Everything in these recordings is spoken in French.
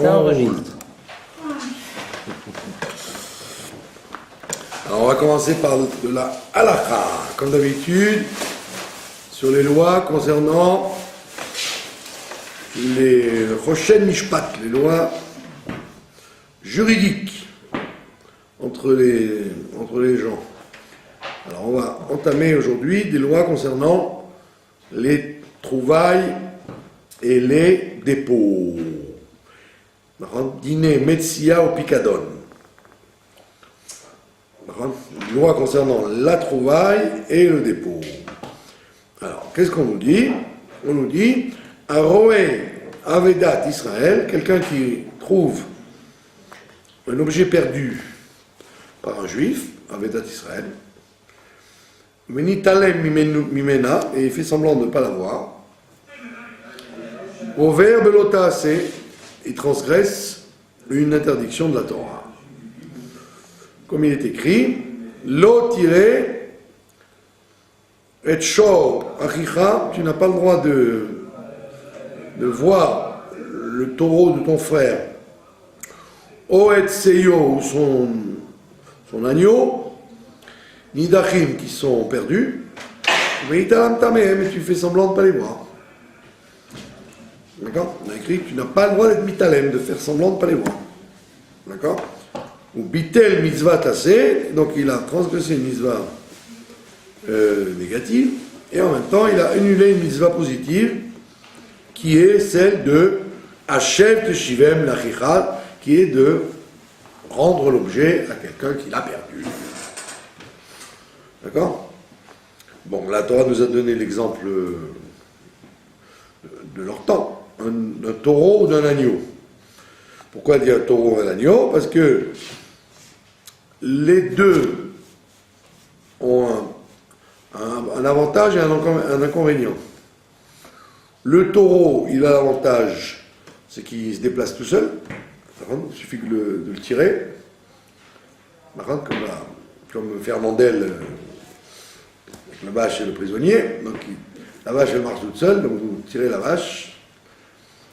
Ça enregistre. Alors on va commencer par de la halakha, comme d'habitude, sur les lois concernant les Choshen Mishpat, les lois juridiques entre les gens. Alors on va entamer aujourd'hui des lois concernant les trouvailles et les dépôts. Dîner Metsia au Picadon. Une loi concernant la trouvaille et le dépôt. Alors, qu'est-ce qu'on nous dit? On nous dit Aroé Avedat Israël, quelqu'un qui trouve un objet perdu par un juif, Avedat Israël, Menitalem Mimena, et il fait semblant de ne pas l'avoir. Au verbe l'otaase, il transgresse une interdiction de la Torah. Comme il est écrit, Lo tiré et shor achicha, tu n'as pas le droit de voir le taureau de ton frère, O et seyo, ou son agneau, ni d'achim qui sont perdus, mais tu fais semblant de ne pas les voir. D'accord? On a écrit que tu n'as pas le droit d'être mitalem, de faire semblant de ne pas les voir. D'accord? Ou bitel mitzvah tassé, donc il a transgressé une mitzvah négative, et en même temps il a annulé une mitzvah positive, qui est celle de Hachev Teshivem Lachicha, qui est de rendre l'objet à quelqu'un qui l'a perdu. D'accord? Bon, la Torah nous a donné l'exemple de leur temps, d'un taureau ou d'un agneau. Pourquoi dire un taureau ou un agneau? Parce que les deux ont un avantage et un inconvénient. Le taureau, il a l'avantage, c'est qu'il se déplace tout seul. Il suffit de le tirer. Comme Fernandel avec la vache et le prisonnier. Donc la vache, elle marche toute seule, donc vous tirez la vache.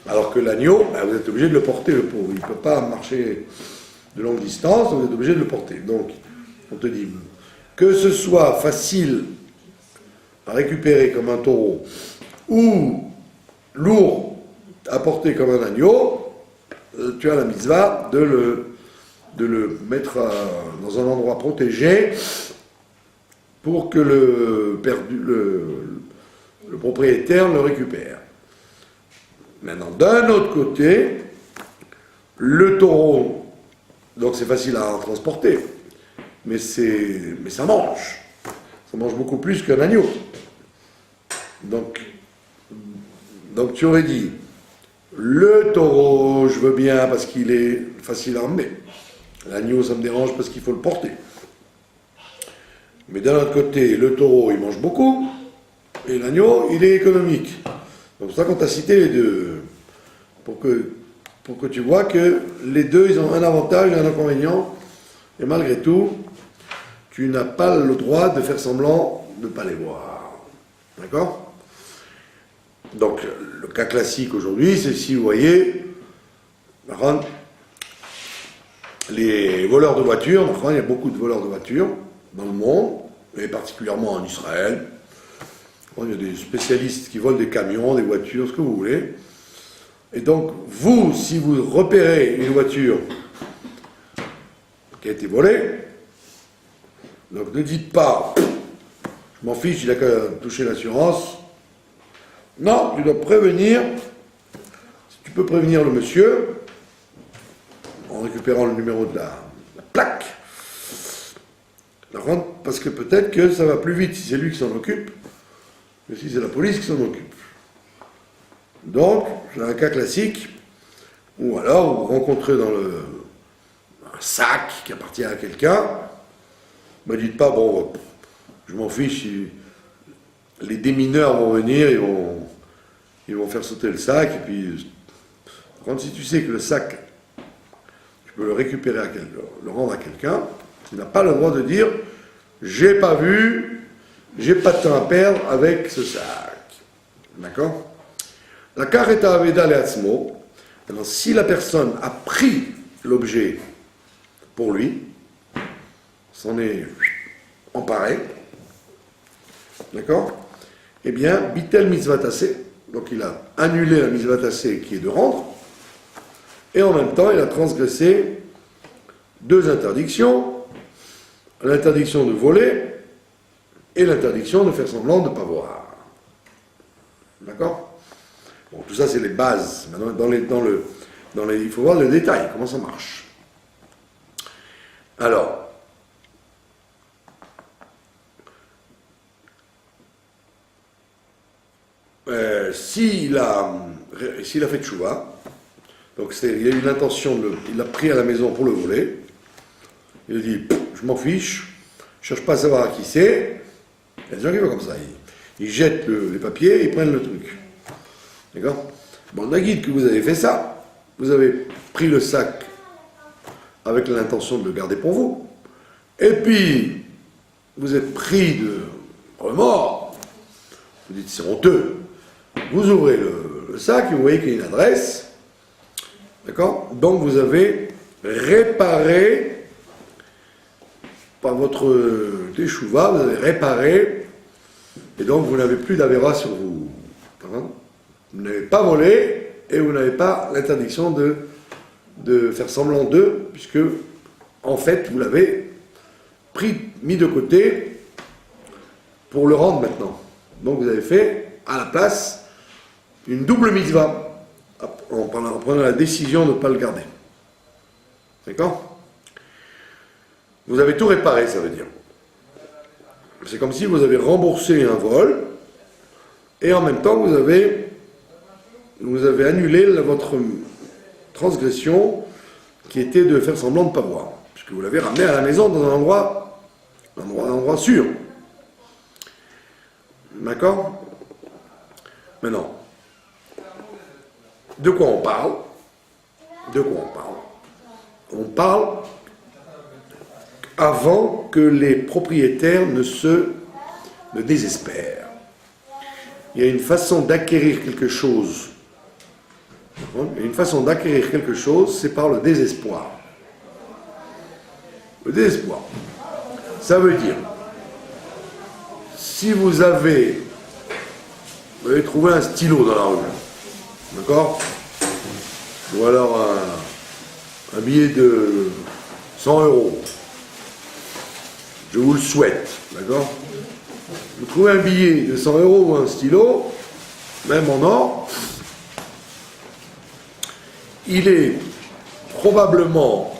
Alors que l'agneau, vous êtes obligé de le porter, le pauvre. Il ne peut pas marcher de longue distance, vous êtes obligé de le porter. Donc, on te dit, que ce soit facile à récupérer comme un taureau, ou lourd à porter comme un agneau, tu as la mitzvah de le mettre dans un endroit protégé pour que le propriétaire le récupère. Maintenant, d'un autre côté, le taureau, donc c'est facile à transporter, mais ça mange. Ça mange beaucoup plus qu'un agneau. Donc tu aurais dit, le taureau, je veux bien parce qu'il est facile à emmener. L'agneau, ça me dérange parce qu'il faut le porter. Mais d'un autre côté, le taureau, il mange beaucoup, et l'agneau, il est économique. Donc c'est pour ça qu'on t'a cité les deux, pour que tu vois que les deux, ils ont un avantage et un inconvénient, et malgré tout, tu n'as pas le droit de faire semblant de ne pas les voir. D'accord? Donc le cas classique aujourd'hui, c'est si vous voyez les voleurs de voitures, il y a beaucoup de voleurs de voitures dans le monde, et particulièrement en Israël. Il y a des spécialistes qui volent des camions, des voitures, ce que vous voulez. Et donc, vous, si vous repérez une voiture qui a été volée, donc ne dites pas, je m'en fiche, il a qu'à toucher l'assurance. Non, tu dois prévenir, si tu peux prévenir le monsieur, en récupérant le numéro de la plaque, parce que peut-être que ça va plus vite si c'est lui qui s'en occupe, que si c'est la police qui s'en occupe. Donc, c'est un cas classique, ou alors vous rencontrez dans un sac qui appartient à quelqu'un, ne me dites pas, bon, je m'en fiche, les démineurs vont venir, ils vont faire sauter le sac, et puis, quand si tu sais que le sac, tu peux le récupérer, le rendre à quelqu'un, tu n'as pas le droit de dire, j'ai pas vu, j'ai pas de temps à perdre avec ce sac. D'accord? La kareta aveda leatzmo, Maintenant, si la personne a pris l'objet pour lui, s'en est emparé, d'accord? Eh bien, bitel mitzvah tassé, donc il a annulé la mitzvah tassé qui est de rendre, et en même temps, il a transgressé deux interdictions, l'interdiction de voler et l'interdiction de faire semblant de ne pas voir. D'accord? Bon, tout ça, c'est les bases. Maintenant, il faut voir le détail, comment ça marche. Alors, s'il a fait tchouva, donc il a eu l'intention, il l'a pris à la maison pour le voler, il a dit, je m'en fiche, je ne cherche pas à savoir à qui c'est. Il y a des gens qui font comme ça, ils jettent les papiers, ils prennent le truc. D'accord? Bon, Nagid, que vous avez fait ça, vous avez pris le sac avec l'intention de le garder pour vous, et puis vous êtes pris de remords, vous dites c'est honteux, vous ouvrez le sac et vous voyez qu'il y a une adresse, d'accord? Donc vous avez réparé, par votre teshuva, vous avez réparé, et donc vous n'avez plus d'avéra sur vous. Vous n'avez pas volé, et vous n'avez pas l'interdiction de faire semblant d'eux, puisque, en fait, vous l'avez mis de côté pour le rendre maintenant. Donc vous avez fait, à la place, une double mitzvah, en prenant la décision de ne pas le garder. D'accord? Vous avez tout réparé, ça veut dire. C'est comme si vous avez remboursé un vol, et en même temps, vous avez annulé votre transgression qui était de faire semblant de ne pas voir, puisque vous l'avez ramené à la maison dans un endroit sûr. D'accord? Maintenant, de quoi on parle? On parle avant que les propriétaires ne désespèrent. Il y a une façon d'acquérir quelque chose. Une façon d'acquérir quelque chose, c'est par le désespoir. Le désespoir. Ça veut dire, si vous avez trouvé un stylo dans la rue, d'accord? Ou alors un billet de 100 €. Je vous le souhaite, d'accord? Vous trouvez un billet de 100 € ou un stylo, même en or, il est probablement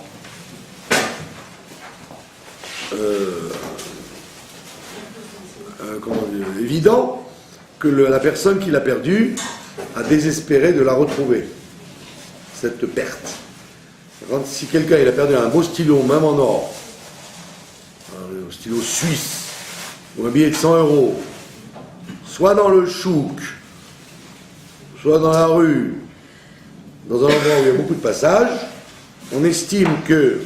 évident que la personne qui l'a perdu a désespéré de la retrouver, cette perte. Si quelqu'un il a perdu un beau stylo, même en or, un stylo suisse, ou un billet de 100 €, soit dans le chouk, soit dans la rue, dans un endroit où il y a beaucoup de passages, on estime que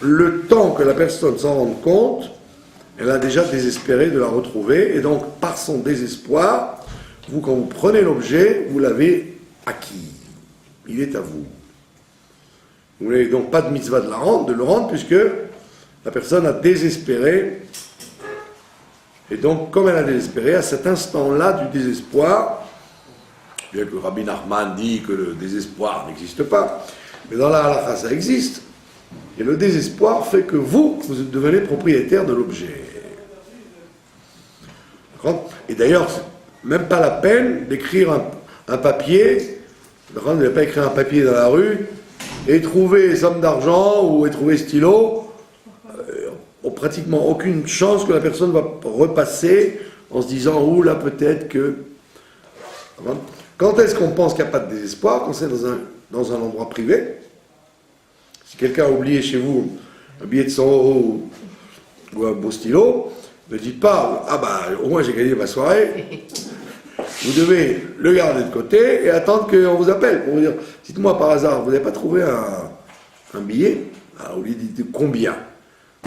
le temps que la personne s'en rende compte, elle a déjà désespéré de la retrouver, et donc par son désespoir, vous, quand vous prenez l'objet, vous l'avez acquis. Il est à vous. Vous n'avez donc pas de mitzvah de le rendre, puisque la personne a désespéré. Et donc, comme elle a désespéré, à cet instant-là du désespoir, bien que Rabbi Nachman dit que le désespoir n'existe pas, mais dans la halakha, ça existe. Et le désespoir fait que vous devenez propriétaire de l'objet. Et d'ailleurs, c'est même pas la peine d'écrire un papier. Vous n'avez pas écrit un papier dans la rue et trouver somme d'argent ou trouver stylo. Pratiquement aucune chance que la personne va repasser en se disant « Ouh là, peut-être que... » Quand est-ce qu'on pense qu'il n'y a pas de désespoir? Quand c'est dans un endroit privé. Si quelqu'un a oublié chez vous un billet de 100 € ou un beau stylo, ne dites pas « Ah bah, au moins j'ai gagné ma soirée ». Vous devez le garder de côté et attendre qu'on vous appelle pour vous dire « Dites-moi par hasard, vous n'avez pas trouvé un billet ?» Alors, vous lui dites « Combien ?»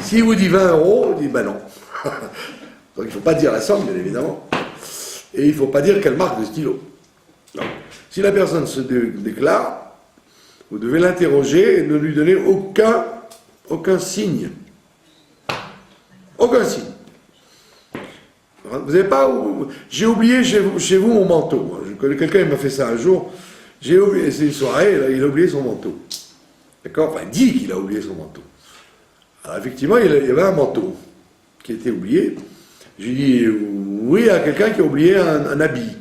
S'il vous dit 20 €, il dit ben non. Donc il ne faut pas dire la somme, bien évidemment. Et il ne faut pas dire quelle marque de stylo. Donc, si la personne se déclare, vous devez l'interroger et ne lui donner aucun signe. Aucun signe. Vous n'avez pas... J'ai oublié chez vous mon manteau. Je connais quelqu'un qui m'a fait ça un jour. J'ai oublié, c'est une soirée, là, il a oublié son manteau. D'accord? Enfin, il dit qu'il a oublié son manteau. Alors, effectivement, il y avait un manteau qui était oublié. J'ai dit, oui, il y a quelqu'un qui a oublié un habit.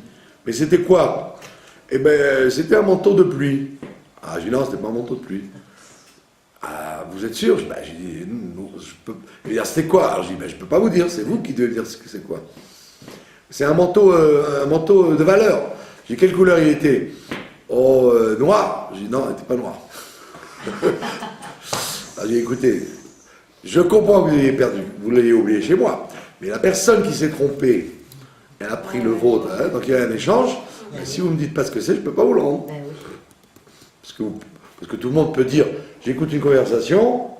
Mais c'était quoi? Eh bien, c'était un manteau de pluie. Ah, j'ai dit, non, c'était pas un manteau de pluie. Ah, vous êtes sûr? J'ai dit, non, je peux... Il dit, c'était quoi? Alors, j'ai dit, je ne peux pas vous dire, c'est vous qui devez dire ce que c'est quoi. C'est un manteau de valeur. J'ai dit, quelle couleur il était? Oh, noir. J'ai dit, non, il n'était pas noir. Alors, j'ai dit, écoutez, je comprends que vous l'ayez perdu, vous l'ayez oublié chez moi, mais la personne qui s'est trompée, elle a pris le vôtre, hein, donc il y a un échange. Si vous ne me dites pas ce que c'est, je ne peux pas vous le rendre. Parce que tout le monde peut dire, j'écoute une conversation,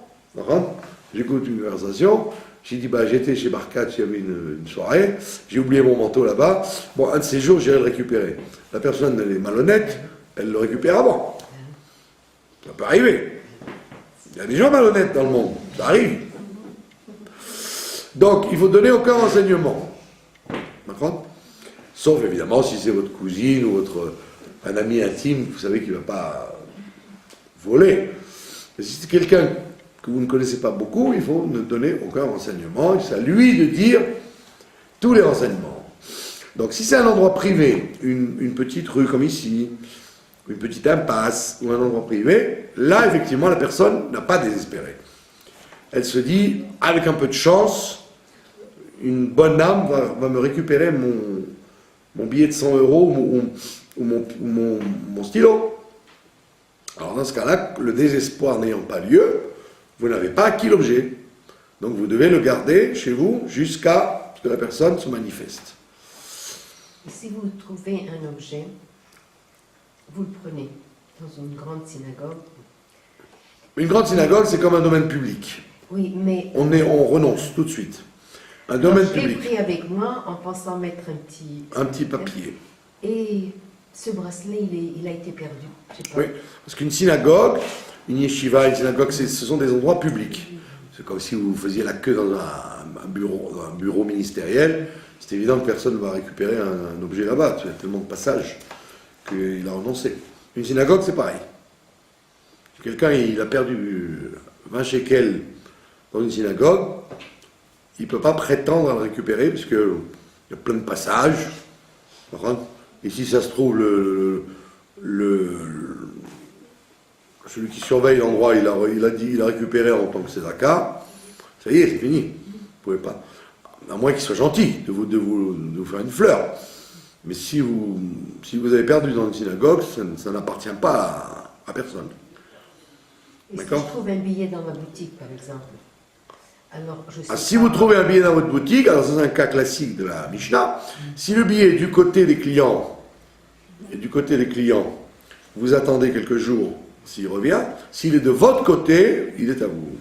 j'ai dit, j'étais chez Barcat, il y avait une soirée, j'ai oublié mon manteau là-bas, bon, un de ces jours, j'irai le récupérer. La personne, elle est malhonnête, elle le récupère avant. Ça peut arriver. Il y a des gens malhonnêtes dans le monde, ça arrive. Donc, il faut donner aucun renseignement. D'accord? Sauf évidemment si c'est votre cousine ou un ami intime, vous savez qu'il ne va pas voler. Mais si c'est quelqu'un que vous ne connaissez pas beaucoup, il faut ne donner aucun renseignement. C'est à lui de dire tous les renseignements. Donc, si c'est un endroit privé, une petite rue comme ici, une petite impasse ou un endroit privé, là, effectivement, la personne n'a pas désespéré. Elle se dit, avec un peu de chance, une bonne âme va me récupérer mon billet de 100 € ou mon stylo. Alors, dans ce cas-là, le désespoir n'ayant pas lieu, vous n'avez pas acquis l'objet. Donc, vous devez le garder chez vous jusqu'à ce que la personne se manifeste. Si vous trouvez un objet, vous le prenez dans une grande synagogue. Une grande synagogue, c'est comme un domaine public. Oui, mais... On renonce tout de suite. Un domaine public. Je l'ai pris avec moi en pensant mettre un petit papier. Et ce bracelet, il a été perdu. Je sais pas. Oui, parce qu'une synagogue, une yeshiva, une synagogue, ce sont des endroits publics. C'est comme si vous faisiez la queue dans un bureau ministériel. C'est évident que personne ne va récupérer un objet là-bas. Il y a tellement de passages qu'il a renoncé. Une synagogue, c'est pareil. Si quelqu'un il a perdu 20 shekels dans une synagogue, il ne peut pas prétendre à le récupérer, puisqu'il y a plein de passages. Et si ça se trouve, celui qui surveille l'endroit, il a récupéré en tant que tzedaka, ça y est, c'est fini. Vous ne pouvez pas. À moins qu'il soit gentil de vous faire une fleur. Mais si vous avez perdu dans une synagogue, ça n'appartient pas à personne. Et si je trouve un billet dans ma boutique, par exemple, alors je sais si vous trouvez un billet dans votre boutique, alors c'est un cas classique de la Mishnah, si le billet est du côté des clients, vous attendez quelques jours s'il revient, s'il est de votre côté, il est à vous.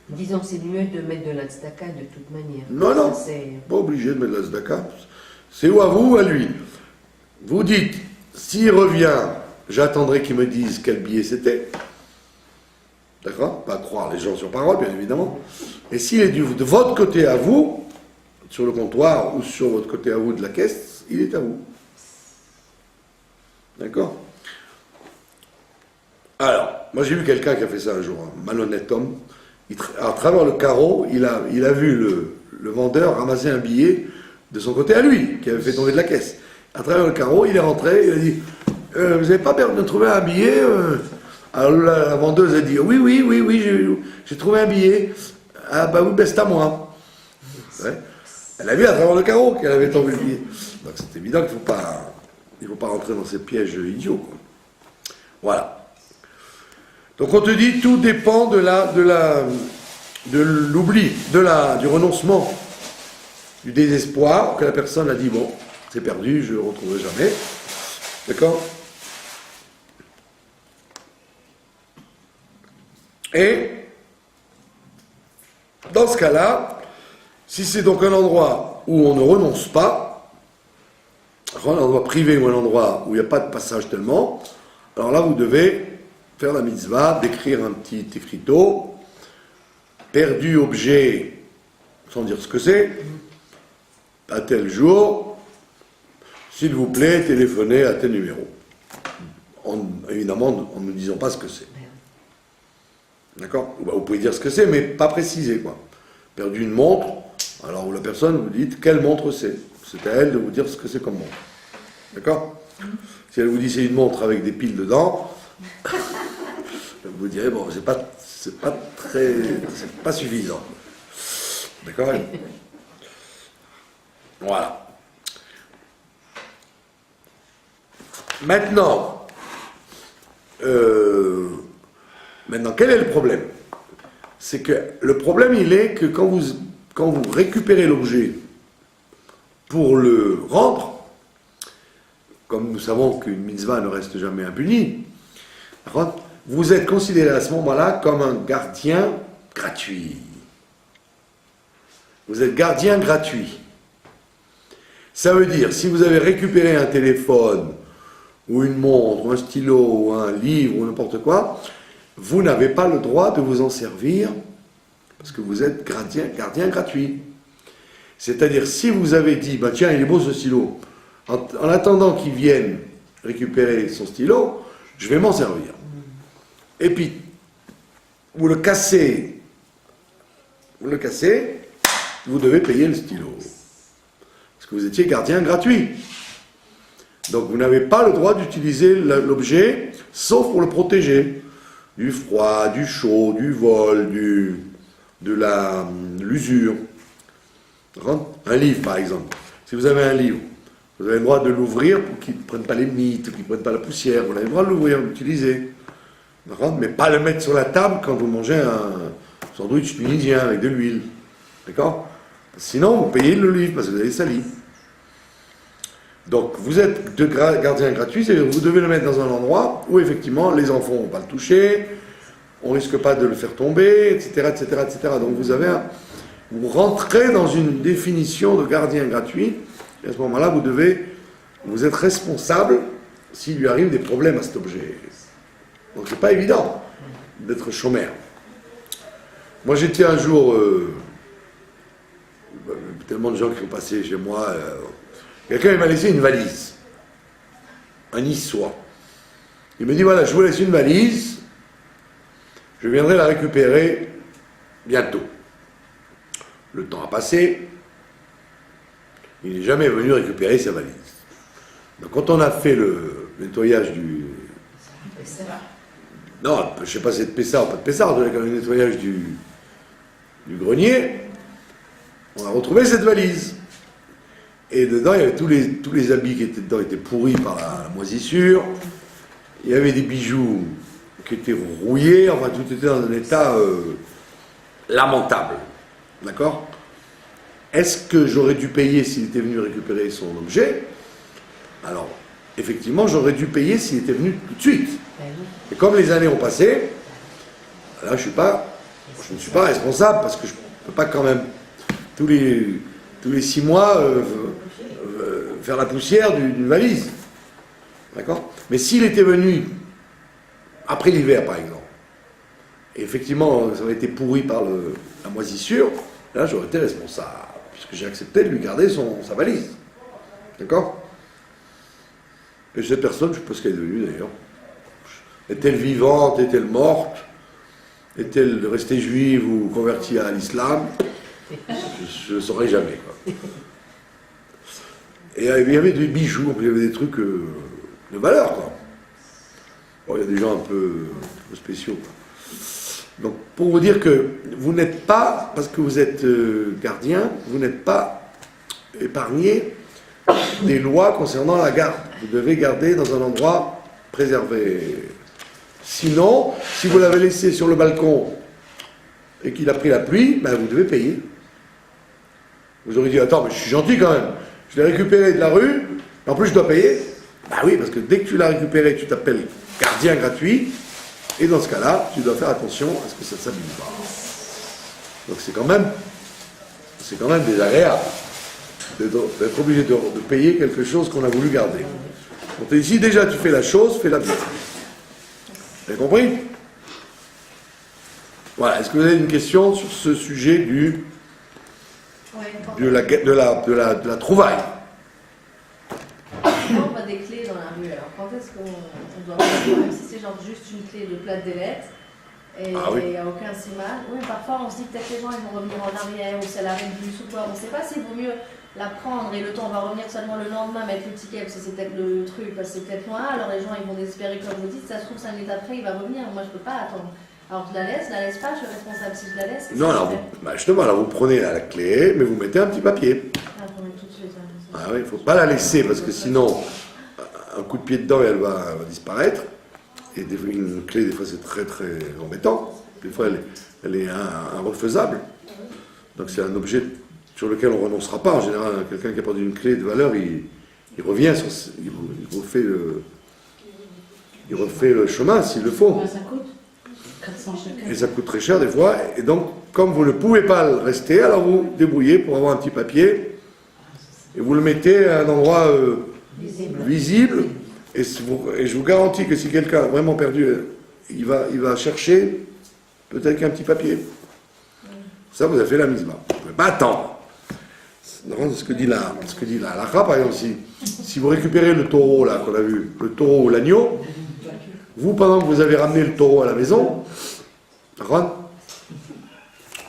Disons, c'est mieux de mettre de la tzedaka de toute manière. Non, pas obligé de mettre de la tzedaka. C'est ou à vous ou à lui. Vous dites, s'il revient, j'attendrai qu'il me dise quel billet c'était. D'accord? Pas croire les gens sur parole, bien évidemment. Et s'il est de votre côté à vous, sur le comptoir ou sur votre côté à vous de la caisse, il est à vous. D'accord? Alors, moi j'ai vu quelqu'un qui a fait ça un jour, un malhonnête homme. À travers le carreau, il a vu le vendeur ramasser un billet de son côté à lui, qui avait fait tomber de la caisse. À travers le carreau, il est rentré, il a dit vous n'avez pas perdu de trouver un billet Alors la vendeuse a dit oui, j'ai trouvé un billet. Ah bah oui, c'est à moi. Ouais. Elle a vu à travers le carreau qu'elle avait tombé le billet. Donc c'est évident qu'il ne faut pas rentrer dans ces pièges idiots, quoi. Voilà. Donc on te dit, tout dépend de l'oubli, du renoncement, du désespoir, que la personne a dit, bon, c'est perdu, je ne le retrouverai jamais. D'accord? Et, dans ce cas-là, si c'est donc un endroit où on ne renonce pas, un endroit privé ou un endroit où il n'y a pas de passage tellement, alors là, vous devez faire la mitzvah, d'écrire un petit écriteau, perdu objet, sans dire ce que c'est, à tel jour, s'il vous plaît, téléphonez à tel numéro. Évidemment, en ne disant pas ce que c'est. D'accord? Vous pouvez dire ce que c'est, mais pas préciser, quoi. Perdu une montre, alors la personne, vous dites quelle montre c'est. C'est à elle de vous dire ce que c'est comme montre. D'accord? Si elle vous dit c'est une montre avec des piles dedans, vous direz, bon, c'est pas suffisant. D'accord? Voilà. Maintenant, quel est le problème? C'est que le problème, il est que quand vous récupérez l'objet pour le rendre, comme nous savons qu'une mitzvah ne reste jamais impunie, vous êtes considéré à ce moment-là comme un gardien gratuit. Vous êtes gardien gratuit. Ça veut dire, si vous avez récupéré un téléphone, ou une montre, ou un stylo, ou un livre, ou n'importe quoi, vous n'avez pas le droit de vous en servir, parce que vous êtes gardien gratuit. C'est-à-dire, si vous avez dit, bah tiens, il est beau ce stylo, en attendant qu'il vienne récupérer son stylo, je vais m'en servir. Et puis, vous le cassez, vous devez payer le stylo. Parce que vous étiez gardien gratuit. Donc vous n'avez pas le droit d'utiliser l'objet, sauf pour le protéger. Du froid, du chaud, du vol, de l'usure. Un livre, par exemple. Si vous avez un livre, vous avez le droit de l'ouvrir pour qu'il ne prenne pas les mites, qu'il ne prenne pas la poussière. Vous avez le droit de l'ouvrir, de l'utiliser. Mais pas le mettre sur la table quand vous mangez un sandwich tunisien avec de l'huile. D'accord? Sinon, vous payez le livre parce que vous avez sali. Donc, vous êtes gardien gratuit, c'est-à-dire que vous devez le mettre dans un endroit où, effectivement, les enfants ne vont pas le toucher, on ne risque pas de le faire tomber, etc., etc., etc. Donc, vous rentrez dans une définition de gardien gratuit, et à ce moment-là, vous êtes responsable s'il lui arrive des problèmes à cet objet. Donc, c'est pas évident d'être chômeur. Moi, j'étais un jour... tellement de gens qui sont passés chez moi... quelqu'un m'a laissé une valise, un niçois. Il me dit, voilà, je vous laisse une valise, je viendrai la récupérer bientôt. Le temps a passé, il n'est jamais venu récupérer sa valise. Donc quand on a fait le nettoyage du... Non, je ne sais pas si c'est de Pessard ou pas de Pessard, le nettoyage du grenier, on a retrouvé cette valise. Et dedans, il y avait tous les habits qui étaient dedans étaient pourris par la moisissure. Il y avait des bijoux qui étaient rouillés. Enfin, tout était dans un état lamentable. D'accord? Est-ce que j'aurais dû payer s'il était venu récupérer son objet? Alors, effectivement, j'aurais dû payer s'il était venu tout de suite. Et comme les années ont passé, là, je ne suis pas responsable parce que je ne peux pas quand même tous les 6 mois faire la poussière d'une valise. D'accord? Mais s'il était venu après l'hiver, par exemple, et effectivement, ça aurait été pourri par la moisissure, là, j'aurais été responsable, puisque j'ai accepté de lui garder sa valise. D'accord? Et cette personne, je ne sais pas ce qu'elle est devenue d'ailleurs. Est-elle vivante? Est-elle morte? Est-elle restée juive ou convertie à l'islam? Je ne saurais jamais, quoi. Et il y avait des bijoux, il y avait des trucs de valeur, quoi. Bon, il y a des gens un peu spéciaux, quoi. Donc, pour vous dire que vous n'êtes pas, parce que vous êtes gardien, vous n'êtes pas épargné des lois concernant la garde. Vous devez garder dans un endroit préservé. Sinon, si vous l'avez laissé sur le balcon et qu'il a pris la pluie, ben vous devez payer. Vous aurez dit, attends, mais je suis gentil quand même. Je l'ai récupéré de la rue, en plus je dois payer. Ben oui, parce que dès que tu l'as récupéré, tu t'appelles gardien gratuit, et dans ce cas-là, tu dois faire attention à ce que ça ne s'abîme pas. Donc c'est quand même désagréable d'être obligé de payer quelque chose qu'on a voulu garder. Donc ici, déjà, tu fais la chose, fais-la bien. Vous avez compris? Voilà, est-ce que vous avez une question sur ce sujet de la trouvaille? On voit des clés dans la rue, alors quand est-ce qu'on doit revenir, même si c'est genre juste une clé de plate des lettres, et il n'y a aucun signal. Oui, parfois on se dit peut-être que les gens ils vont revenir en arrière, ou c'est l'arrêt de bus ou quoi, on ne sait pas s'il vaut mieux la prendre et le temps va revenir seulement le lendemain, mettre le ticket, parce que c'est peut-être le truc, parce que c'est peut-être loin, alors les gens ils vont désespérer comme vous dites, ça se trouve 5 minutes après il va revenir, moi je ne peux pas attendre. Alors je la laisse pas, je suis responsable si je la laisse. Non, alors, justement, alors vous prenez la clé, mais vous mettez un petit papier. Ah, faut mettre tout de suite. Ah oui, il ne faut pas la laisser, parce que sinon, un coup de pied dedans, elle va disparaître. Et une clé, des fois, c'est très, très embêtant. Des fois, elle est irrefaisable. Donc, c'est un objet sur lequel on ne renoncera pas. En général, quelqu'un qui a perdu une clé de valeur, il revient, il refait le chemin, s'il le faut. Ça coûte 400 chacun. Et ça coûte très cher des fois. Et donc, comme vous ne pouvez pas le rester, alors vous débrouillez pour avoir un petit papier et vous le mettez à un endroit visible. Et je vous garantis que si quelqu'un a vraiment perdu, il va chercher peut-être qu'un petit papier. Ça, vous avez fait la mise bas. Vous ne pouvez pas attendre. C'est ce que dit la halakha, par exemple, si vous récupérez le taureau là qu'on a vu, le taureau ou l'agneau, vous, pendant que vous avez ramené le taureau à la maison,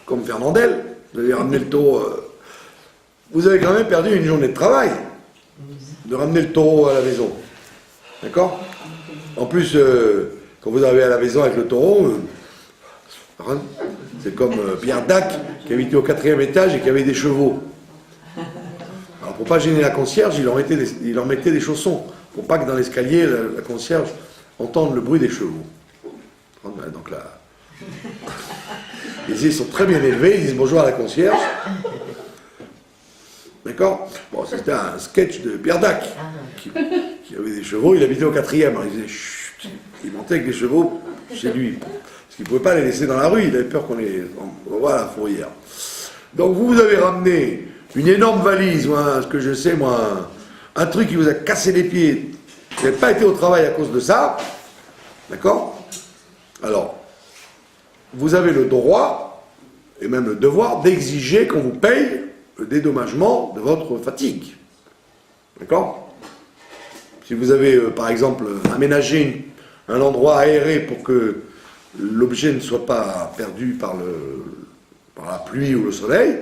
comme Fernandel, vous avez ramené le taureau, vous avez quand même perdu une journée de travail de ramener le taureau à la maison. D'accord? En plus, quand vous arrivez à la maison avec le taureau, c'est comme Pierre Dac qui habitait au 4e étage et qui avait des chevaux. Alors pour pas gêner la concierge, il leur mettait des chaussons, pour pas que dans l'escalier, la concierge entende le bruit des chevaux. Donc là, ils sont très bien élevés, ils disent bonjour à la concierge. D'accord? Bon, c'était un sketch de Pierre Dac, qui avait des chevaux, il habitait au 4e, alors il faisait chut, il montait avec des chevaux chez lui, parce qu'il ne pouvait pas les laisser dans la rue, il avait peur qu'on les envoie à la fourrière. Donc vous avez ramené une énorme valise, ou ce que je sais moi, un truc qui vous a cassé les pieds, vous n'avez pas été au travail à cause de ça, d'accord? Alors, vous avez le droit, et même le devoir, d'exiger qu'on vous paye le dédommagement de votre fatigue. D'accord? Si vous avez, par exemple, aménagé un endroit aéré pour que l'objet ne soit pas perdu par la pluie ou le soleil,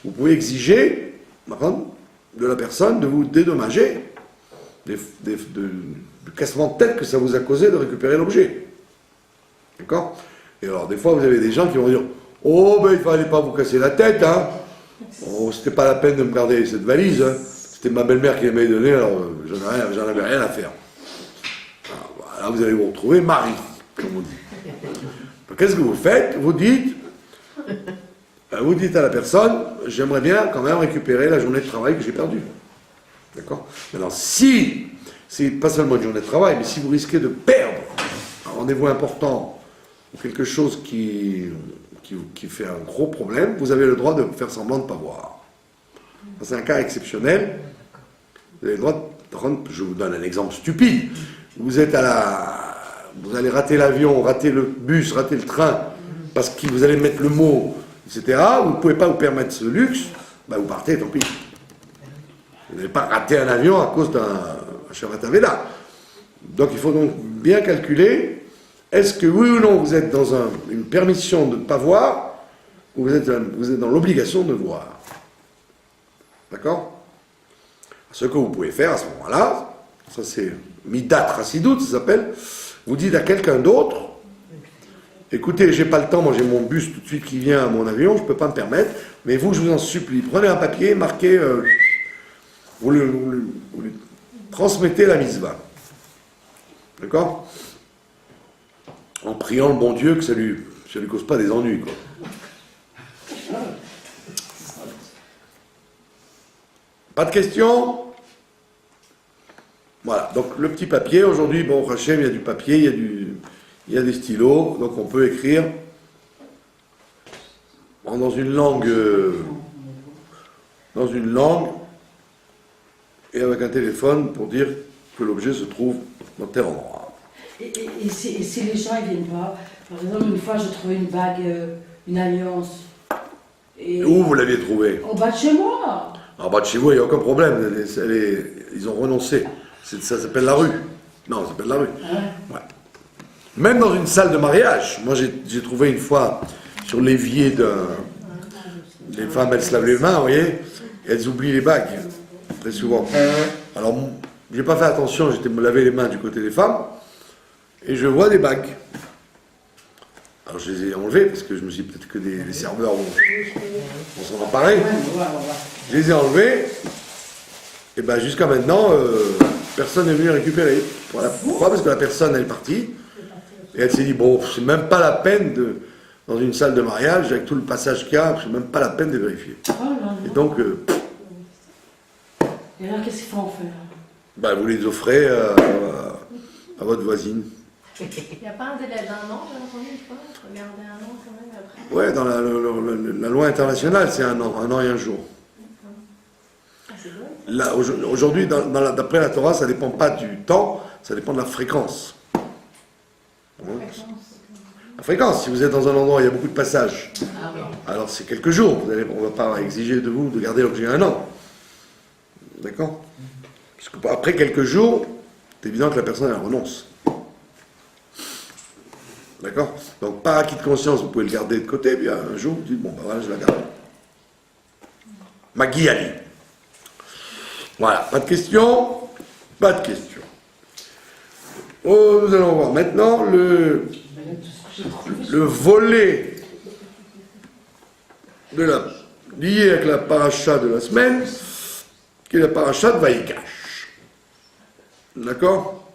vous pouvez exiger de la personne de vous dédommager du cassement de tête que ça vous a causé de récupérer l'objet. D'accord? Et alors, des fois, vous avez des gens qui vont dire « Oh, ben, il ne fallait pas vous casser la tête, hein. Oh, c'était pas la peine de me garder cette valise, hein. C'était ma belle-mère qui m'avait donné, alors j'en avais rien à faire. » Alors, voilà, vous allez vous retrouver mari, comme on dit. Qu'est-ce que vous faites? Vous dites à la personne, j'aimerais bien quand même récupérer la journée de travail que j'ai perdue. D'accord? Maintenant, si c'est pas seulement une journée de travail, mais si vous risquez de perdre un rendez-vous important ou quelque chose qui fait un gros problème, vous avez le droit de faire semblant de ne pas voir. C'est un cas exceptionnel. Vous avez le droit de rendre, je vous donne un exemple stupide. Vous allez rater l'avion, rater le bus, rater le train, parce que vous allez mettre le mot, etc. Vous ne pouvez pas vous permettre ce luxe, ben vous partez, tant pis. Vous n'avez pas raté un avion à cause d'un Shabbat Aveda. Donc il faut donc bien calculer, est-ce que oui ou non vous êtes dans une permission de ne pas voir, ou vous êtes dans l'obligation de voir. D'accord? Ce que vous pouvez faire à ce moment-là, ça c'est Midat Chassidout, ça s'appelle, vous dites à quelqu'un d'autre, écoutez, j'ai pas le temps, moi j'ai mon bus tout de suite qui vient à mon avion, je peux pas me permettre, mais vous, je vous en supplie, prenez un papier, marquez, vous lui transmettez la mitzvah. D'accord? En priant le bon Dieu que ça lui cause pas des ennuis, quoi. Pas de questions? Voilà, donc le petit papier, aujourd'hui, bon, Hachem, il y a du papier, il y a des stylos, donc on peut écrire dans une langue, et avec un téléphone pour dire que l'objet se trouve dans tel endroit. Et si les gens ils viennent pas, par exemple, une fois j'ai trouvé une bague, une alliance. Et Où vous l'aviez trouvée? au bas de chez moi. En bas de chez vous, il n'y a aucun problème. Ils ont renoncé. Ça s'appelle la rue. Non, ça s'appelle la rue. Ah ouais. Ouais. Même dans une salle de mariage. Moi, j'ai trouvé une fois sur l'évier d'un. Les femmes, elles se lavent les mains, vous voyez, et elles oublient les bagues, très souvent. Alors, j'ai pas fait attention, j'étais me laver les mains du côté des femmes, et je vois des bagues. Alors, je les ai enlevées, parce que je me suis dit peut-être que les serveurs vont s'en emparer. Ouais. Je les ai enlevées, et ben jusqu'à maintenant, personne n'est venu les récupérer. Voilà. Pourquoi? Parce que la personne, elle est partie, et elle s'est dit, bon, c'est même pas la peine de... Dans une salle de mariage, avec tout le passage qu'il y a, c'est même pas la peine de vérifier. Oh là là. Et donc, Et là, qu'est-ce qu'il faut en faire? bah, vous les offrez à votre voisine. Il n'y a pas un délai d'un an, j'ai entendu une fois, regarder un an quand même après. Ouais, dans la loi internationale, c'est un an et un jour. Ah, c'est bon. Là, aujourd'hui, d'après la Torah, ça dépend pas du temps, ça dépend de la fréquence. La fréquence, si vous êtes dans un endroit où il y a beaucoup de passages, Ah oui. alors c'est quelques jours. On ne va pas exiger de vous de garder l'objet un an. D'accord? Parce qu'après quelques jours, c'est évident que la personne elle renonce. D'accord? Donc par acquis de conscience, vous pouvez le garder de côté, puis un jour, vous dites, bon, ben voilà, je la garde. Magui Ali. Voilà, pas de questions? Pas de questions. Oh, nous allons voir maintenant le volet lié avec la paracha de la semaine, qui est la paracha de Vaïgash. D'accord?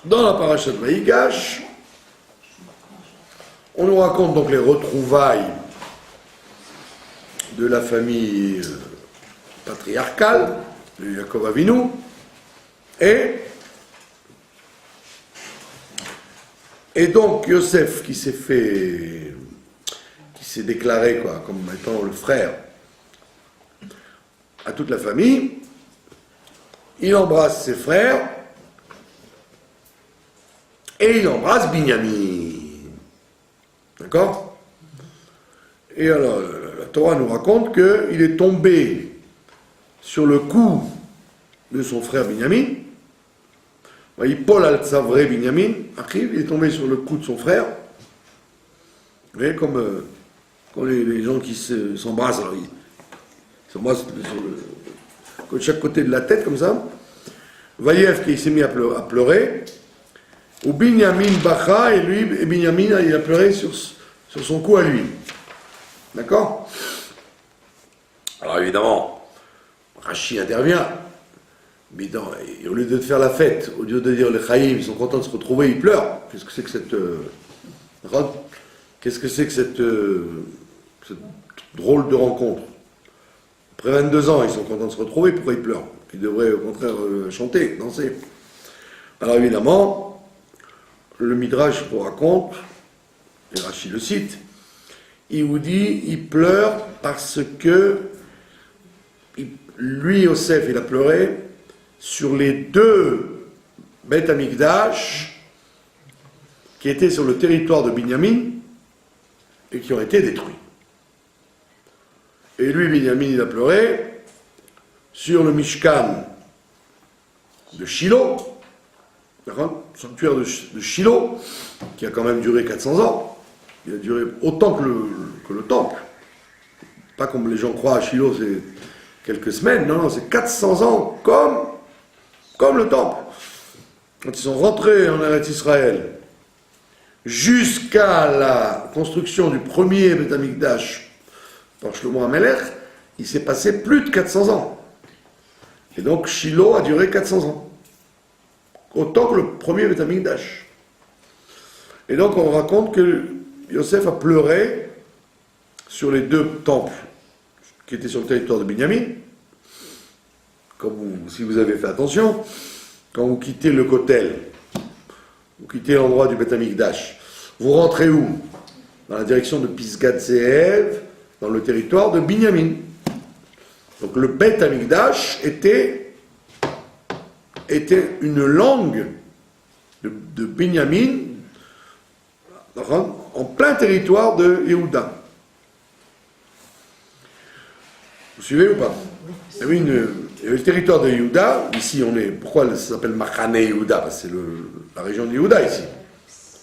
Dans la paracha de Vaïgash, on nous raconte donc les retrouvailles de la famille patriarcale de Yaakov Avinu et donc Yosef qui s'est déclaré comme étant le frère à toute la famille, il embrasse ses frères et il embrasse Binyamin. D'accord? Et alors la Torah nous raconte qu'il est tombé sur le cou de son frère Binyamin. Paul al-Tzavré Binyamin arrive, il est tombé sur le cou de son frère. Vous voyez, comme les gens qui s'embrassent, alors ils s'embrassent de chaque côté de la tête, comme ça. Vaïev qui s'est mis à pleurer. Ou Binyamin Bacha, et Binyamin, il a pleuré sur son cou à lui. D'accord? Alors évidemment, Rashi intervient. Mais au lieu de faire la fête, au lieu de dire les Chaïm, ils sont contents de se retrouver, ils pleurent. Qu'est-ce que c'est que cette drôle de rencontre? Après 22 ans, ils sont contents de se retrouver, pourquoi ils pleurent? Ils devraient au contraire chanter, danser. Alors évidemment, le Midrash vous raconte, et Rashi le cite, il vous dit, il pleure parce que lui, Yosef, il a pleuré sur les deux Beth Amikdash qui étaient sur le territoire de Binyamin et qui ont été détruits. Et lui, Binyamin, il a pleuré sur le Mishkan de Shiloh, d'accord, le sanctuaire de Shiloh, qui a quand même duré 400 ans. Il a duré autant que le temple. Pas comme les gens croient à Shiloh, c'est quelques semaines, non, c'est 400 ans comme le temple. Quand ils sont rentrés en Eretz Israël, jusqu'à la construction du premier Beth Amikdash par Shlomo HaMelech, il s'est passé plus de 400 ans. Et donc Shiloh a duré 400 ans. Autant que le premier Beth Amikdash. Et donc on raconte que Yosef a pleuré sur les deux temples qui étaient sur le territoire de Binyamin. Si vous avez fait attention, quand vous quittez le Kotel, vous quittez l'endroit du Beth Amikdash, vous rentrez où? Dans la direction de Pisgat Ze'ev, dans le territoire de Binyamin. Donc le Beth Amikdash était une langue de Binyamin, en plein territoire de Yehuda. Vous suivez ou pas? Il y avait le territoire de Yehuda, ici on est, pourquoi ça s'appelle Machane Yehuda? Parce que c'est la région de Yehuda ici.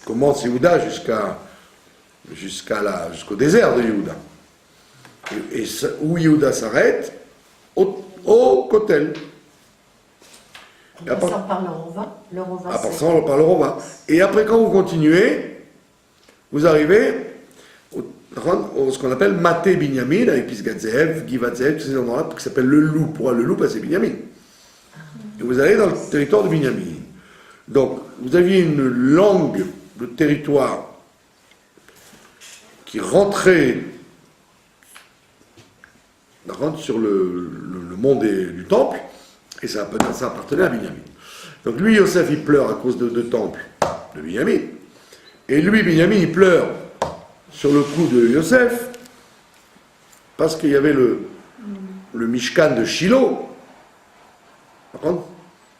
On commence Yehuda jusqu'au désert de Yehuda. Et où Yehuda s'arrête, au Kotel. En passant par le Rova. En passant par le Rova. Et après, quand vous continuez, vous arrivez ce qu'on appelle Maté Binyamin, avec Pisgat Zeev, Givat Zeev, tous ces endroits-là, qui s'appellent le loup. Pourquoi le loup? Parce que c'est Binyamin. Et vous allez dans le territoire de Binyamin. Donc, vous aviez une langue de territoire qui rentrait sur le mont du temple, et ça appartenait à Binyamin. Donc lui, Yosef, il pleure à cause de temple de Binyamin. Et lui, Binyamin, il pleure sur le coup de Yosef, parce qu'il y avait le Mishkan de Shiloh.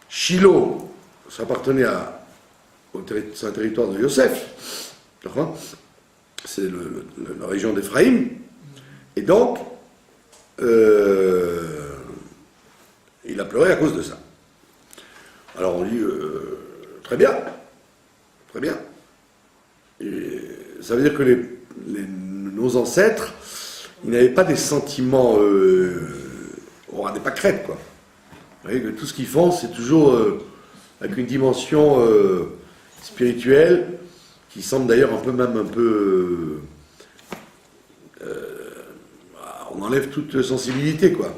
Shiloh, ça appartenait c'est un territoire de Yosef. C'est la région d'Éphraïm. Et donc, il a pleuré à cause de ça. Alors on dit, très bien. Et ça veut dire que nos ancêtres, ils n'avaient pas des sentiments, on n'avait pas crête, quoi. Vous voyez que tout ce qu'ils font, c'est toujours avec une dimension spirituelle, qui semble d'ailleurs un peu on enlève toute sensibilité, quoi.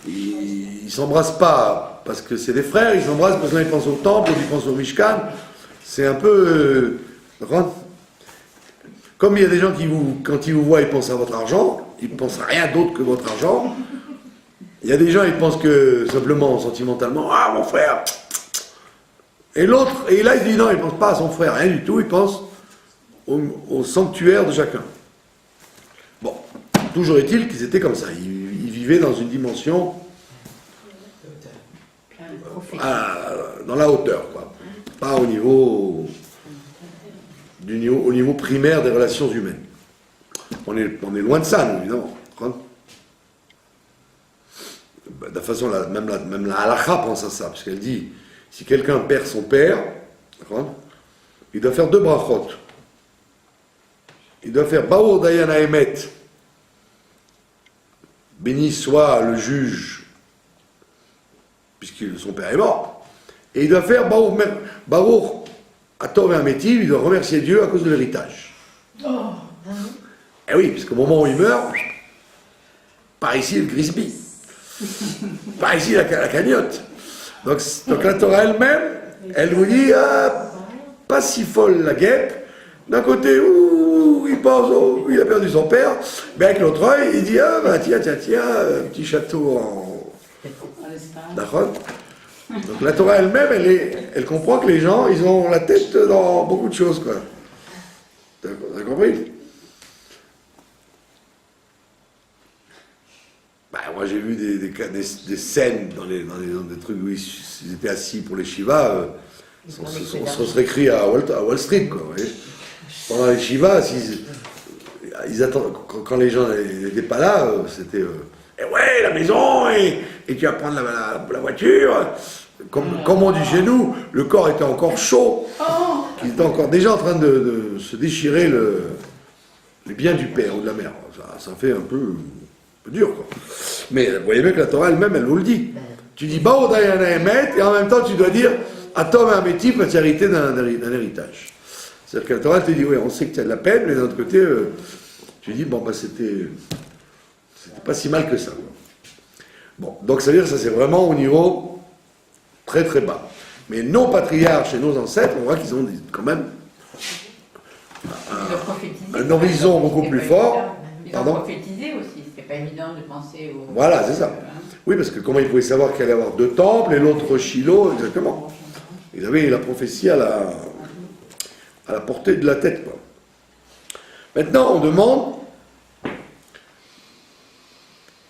Ils s'embrassent pas parce que c'est des frères, ils s'embrassent parce que l'un ils pensent au temple, l'autre ils pensent au Mishkan. C'est un peu comme il y a des gens qui quand ils vous voient, ils pensent à votre argent, ils pensent à rien d'autre que votre argent. Il y a des gens, ils pensent que simplement, sentimentalement, ah mon frère. Et l'autre, et là il dit non, il pense pas à son frère, rien du tout, il pense au sanctuaire de chacun. Bon, toujours est-il qu'ils étaient comme ça, ils vivaient dans une dimension dans la hauteur, quoi. Pas au niveau primaire des relations humaines. On est loin de ça, nous, évidemment. De toute façon, même la halakha pense à ça, parce qu'elle dit, si quelqu'un perd son père, il doit faire 2 brachot. Il doit faire Baor Dayan Haemet, béni soit le juge, puisque son père est mort, et il doit faire Baor Atov et Ametiv, il doit remercier Dieu à cause de l'héritage. Eh oui, parce qu'au moment où il meurt, par ici le Grisby, par ici la cagnotte. Donc la Torah elle-même, elle vous dit, pas si folle la guêpe. D'un côté, il pense, il a perdu son père, mais avec l'autre œil, il dit, tiens, un petit château D'accord. Donc la Torah elle-même, elle comprend que les gens, ils ont la tête dans beaucoup de choses, quoi. T'as compris? Moi j'ai vu des scènes dans des trucs où ils étaient assis pour les shivas, on se serait écrit à Wall Street, quoi. Vous voyez. Pendant les shivas, ils attendent, quand les gens n'étaient pas là, c'était ouais, la maison, et tu vas prendre la voiture. Comme on dit chez nous, le corps était encore chaud. Il était encore déjà en train de se déchirer les biens du père ou de la mère. Ça fait un peu dur, quoi. Mais vous voyez bien que la Torah elle-même, elle vous le dit. Tu dis Bao Dayana Emet, et en même temps tu dois dire Atom et Amétif, tu as hérité d'un héritage. C'est-à-dire que la Torah te dit, oui, on sait que tu as de la peine, mais d'un autre côté, tu dis, bon, c'était pas si mal que ça. Bon, donc ça veut dire que ça c'est vraiment au niveau très très bas. Mais nos patriarches et nos ancêtres, on voit qu'ils ont quand même un horizon beaucoup plus fort. Ils ont prophétisé aussi, c'était pas évident de penser au... Voilà, c'est ça. Oui, parce que comment ils pouvaient savoir qu'il allait y avoir 2 temples et l'autre Shiloh, exactement. Ils avaient la prophétie à la portée de la tête, quoi. Maintenant, on demande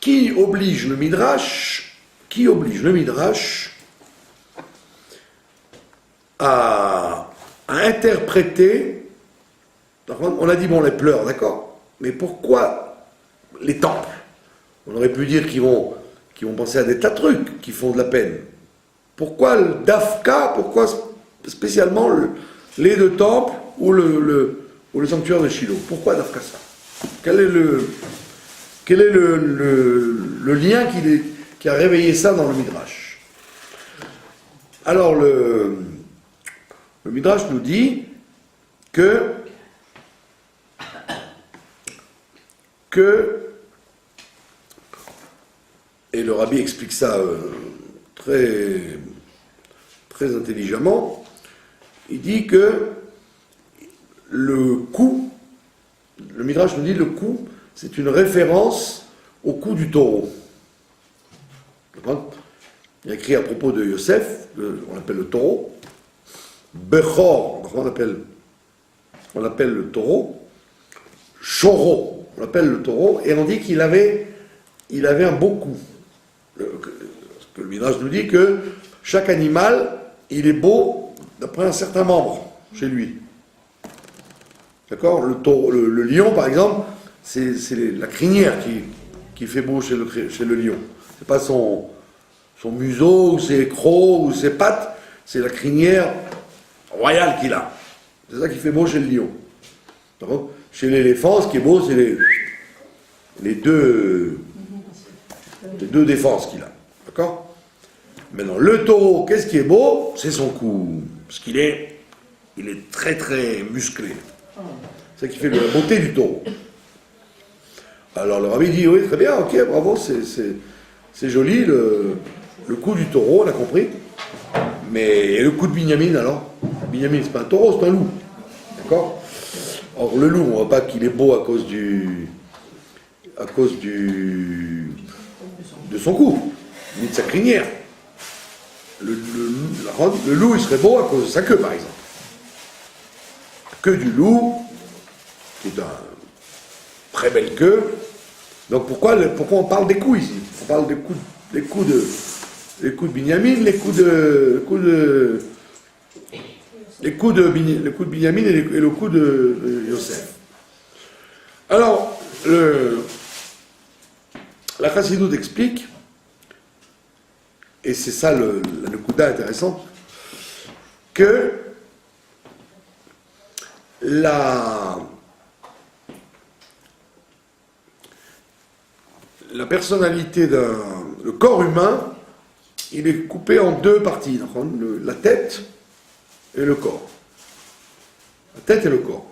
qui oblige le Midrash à à interpréter. On a dit, bon, les pleurs, d'accord, mais pourquoi les temples? On aurait pu dire qu'ils vont penser à des tas de trucs qui font de la peine. Pourquoi le Dafka? Pourquoi spécialement les deux temples ou le sanctuaire de Shiloh? Pourquoi Dafka ça? Quel est le lien qui a réveillé ça dans le Midrash? Alors le Midrash nous dit que et le Rabbi explique ça très, très intelligemment, il dit que le coup, le Midrash nous dit le coup, c'est une référence au coup du taureau. Il a écrit à propos de Yosef, on l'appelle le taureau, Bechor, on l'appelle le taureau, Choro, on l'appelle le taureau, et on dit qu'il avait un beau coup. Le Midrash nous dit que chaque animal, il est beau d'après un certain membre chez lui. D'accord? Le lion, par exemple, c'est la crinière qui fait beau chez le lion. C'est pas son museau, ou ses crocs, ou ses pattes, c'est la crinière royale qu'il a. C'est ça qui fait beau chez le lion. D'accord? Chez l'éléphant, ce qui est beau, c'est les deux défenses qu'il a. D'accord? Maintenant, le taureau, qu'est-ce qui est beau? C'est son cou. Parce qu'il est très très musclé. C'est ça qui fait la beauté du taureau. Alors le Rabbi dit, oui, très bien, ok, bravo, c'est joli, le cou du taureau, on a compris. Mais et le cou de Binyamin, alors? Binyamin, c'est pas un taureau, c'est un loup. D'accord? Or, le loup, on ne voit pas qu'il est beau à cause de son cou, ni de sa crinière. Le loup, il serait beau à cause de sa queue, par exemple. La queue du loup, qui est une très belle queue. Donc pourquoi on parle des coups ici? On parle des coups de Binyamin, les coups de Binyamin et le coup de Yosef. Alors, la Chassidoute explique, et c'est ça le Nekuda intéressant, que la personnalité le corps humain, il est coupé en deux parties, la tête et le corps. La tête et le corps.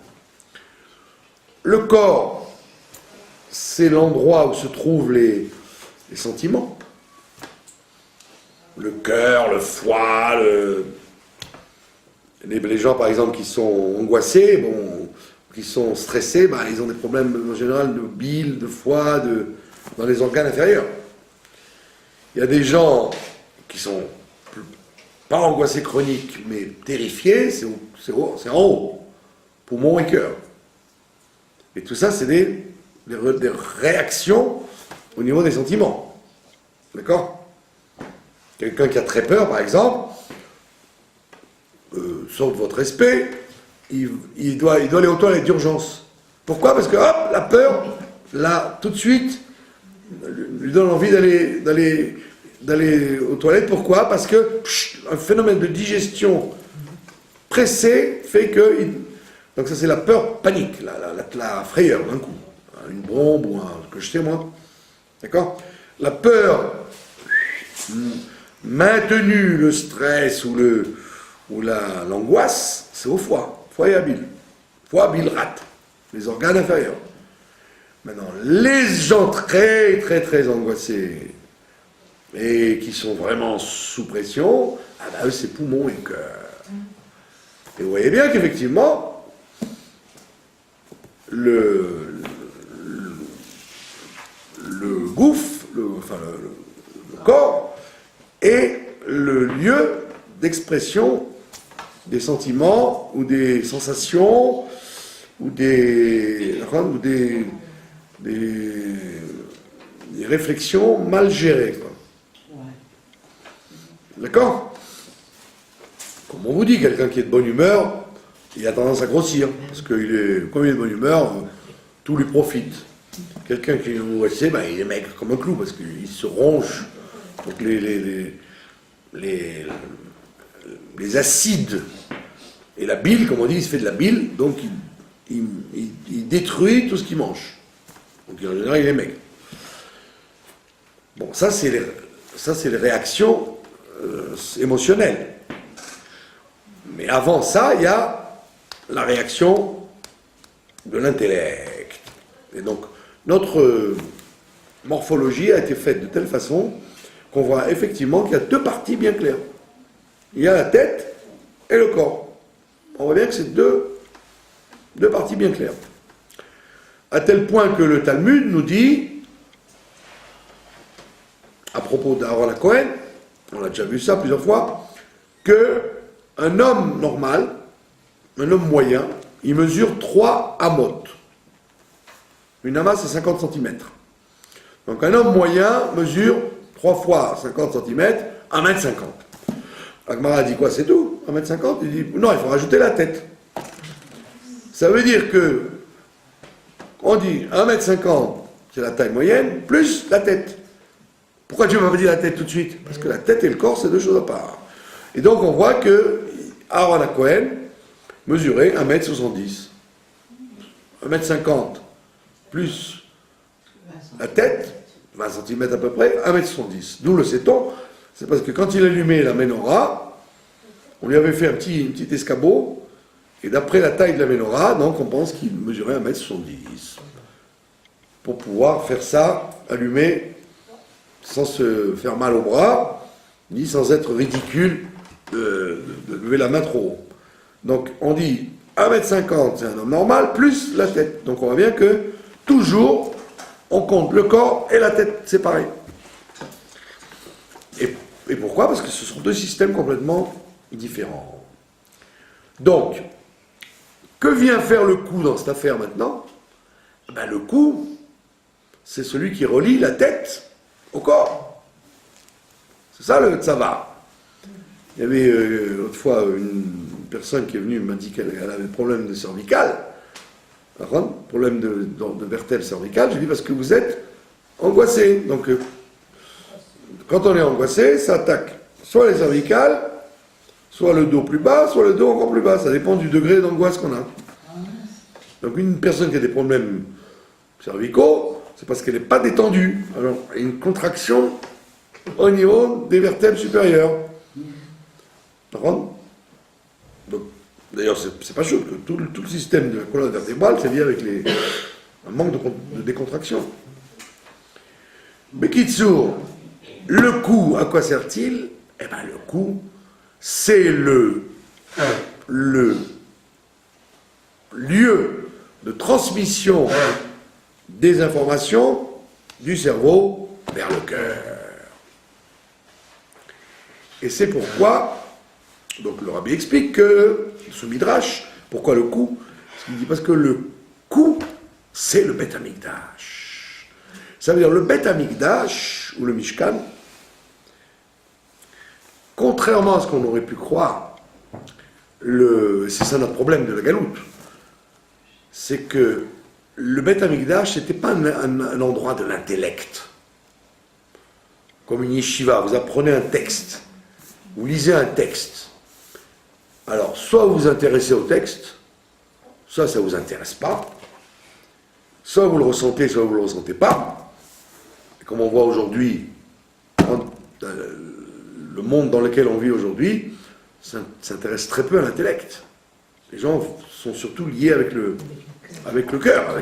Le corps, c'est l'endroit où se trouvent les sentiments. Le cœur, le foie, les gens par exemple qui sont angoissés, qui sont stressés, ils ont des problèmes en général de bile, de foie, dans les organes inférieurs. Il y a des gens qui sont pas angoissés chroniques, mais terrifiés, c'est en haut, poumon et cœur. Et tout ça, c'est des réactions au niveau des sentiments. D'accord? Quelqu'un qui a très peur, par exemple, sauf votre respect, il doit aller aux toilettes d'urgence. Pourquoi? Parce que, hop, la peur, là, tout de suite, lui donne envie d'aller aux toilettes. Pourquoi? Parce que un phénomène de digestion pressé fait que... Donc ça, c'est la peur panique, la frayeur d'un coup. Une bombe ou que je sais moi. D'accord? La peur maintenue, le stress ou l'angoisse, c'est au foie. Foie et bile. Foie, bile, rate. Les organes inférieurs. Maintenant, les gens très, très, très angoissés et qui sont vraiment sous pression, eux, c'est poumons et cœur. Et vous voyez bien qu'effectivement, le gouffre, le corps, est le lieu d'expression des sentiments ou des sensations ou des réflexions mal gérées. Quoi. D'accord? Comme on vous dit, quelqu'un qui est de bonne humeur, il a tendance à grossir, parce qu'il est, comme il est de bonne humeur, tout lui profite. Quelqu'un qui est au WC, ben, il est maigre comme un clou, parce qu'il se ronge. Donc les acides et la bile, comme on dit, il se fait de la bile, donc il détruit tout ce qu'il mange. Donc en général, il est maigre. Bon, ça c'est les réactions émotionnelles. Mais avant ça, il y a la réaction de l'intellect. Et donc, notre morphologie a été faite de telle façon qu'on voit effectivement qu'il y a deux parties bien claires. Il y a la tête et le corps. On voit bien que c'est deux parties bien claires. À tel point que le Talmud nous dit, à propos d'Aaron à Cohen, on a déjà vu ça plusieurs fois, qu'un homme normal, un homme moyen, il mesure 3 amot. Une ama, c'est 50 cm. Donc un homme moyen mesure 3 fois 50 cm, 1,50 m. Agmara dit quoi? C'est tout? 1,50 m? Il dit non, il faut rajouter la tête. Ça veut dire que on dit 1,50 m, c'est la taille moyenne, plus la tête. Pourquoi Dieu m'a pas dit la tête tout de suite? Parce que la tête et le corps, c'est deux choses à part. Et donc on voit que Aaron à Cohen mesurait 1,70 m. 1,50 m plus la tête, 20 cm à peu près, 1,70 m. D'où le sait-on? C'est parce que quand il allumait la menorah, on lui avait fait un petit escabeau, et d'après la taille de la menorah, donc on pense qu'il mesurait 1,70 m. Pour pouvoir faire ça, allumer, sans se faire mal au bras, ni sans être ridicule de lever la main trop haut. Donc on dit 1,50 m, c'est un homme normal, plus la tête. Donc on voit bien que toujours on compte le corps et la tête séparés. Et pourquoi? Parce que ce sont deux systèmes complètement différents. Donc, que vient faire le cou dans cette affaire maintenant? Ben, le cou, c'est celui qui relie la tête au corps. C'est ça le tzava. Il y avait autrefois une personne qui est venue, m'a dit qu'elle avait problème de cervical, problème de vertèbre cervicale. J'ai dit parce que vous êtes angoissé. Donc, quand on est angoissé, ça attaque soit les cervicales, soit le dos plus bas, soit le dos encore plus bas. Ça dépend du degré d'angoisse qu'on a. Donc, une personne qui a des problèmes cervicaux, c'est parce qu'elle n'est pas détendue. Alors, il y a une contraction au niveau des vertèbres supérieures. D'accord? Donc, d'ailleurs, c'est pas chaud, que tout le système de la colonne vertébrale, c'est lié avec un manque de décontraction. Mais Kitsour, le cou, à quoi sert-il? Eh bien, le cou, c'est le lieu de transmission des informations du cerveau vers le cœur. Et c'est pourquoi, donc le rabbi explique que, ce midrash, pourquoi le cou? Parce que le cou, c'est le Beth Amikdash. Ça veut dire le Beth Amikdash, ou le Mishkan, contrairement à ce qu'on aurait pu croire, c'est ça notre problème de la galoute, c'est que le Beth Amikdash, c'était pas un endroit de l'intellect. Comme une yeshiva, vous apprenez un texte, vous lisez un texte. Alors, soit vous vous intéressez au texte, soit ça ne vous intéresse pas, soit vous le ressentez, soit vous ne le ressentez pas. Et comme on voit aujourd'hui, le monde dans lequel on vit aujourd'hui s'intéresse très peu à l'intellect. Les gens sont surtout liés avec le cœur,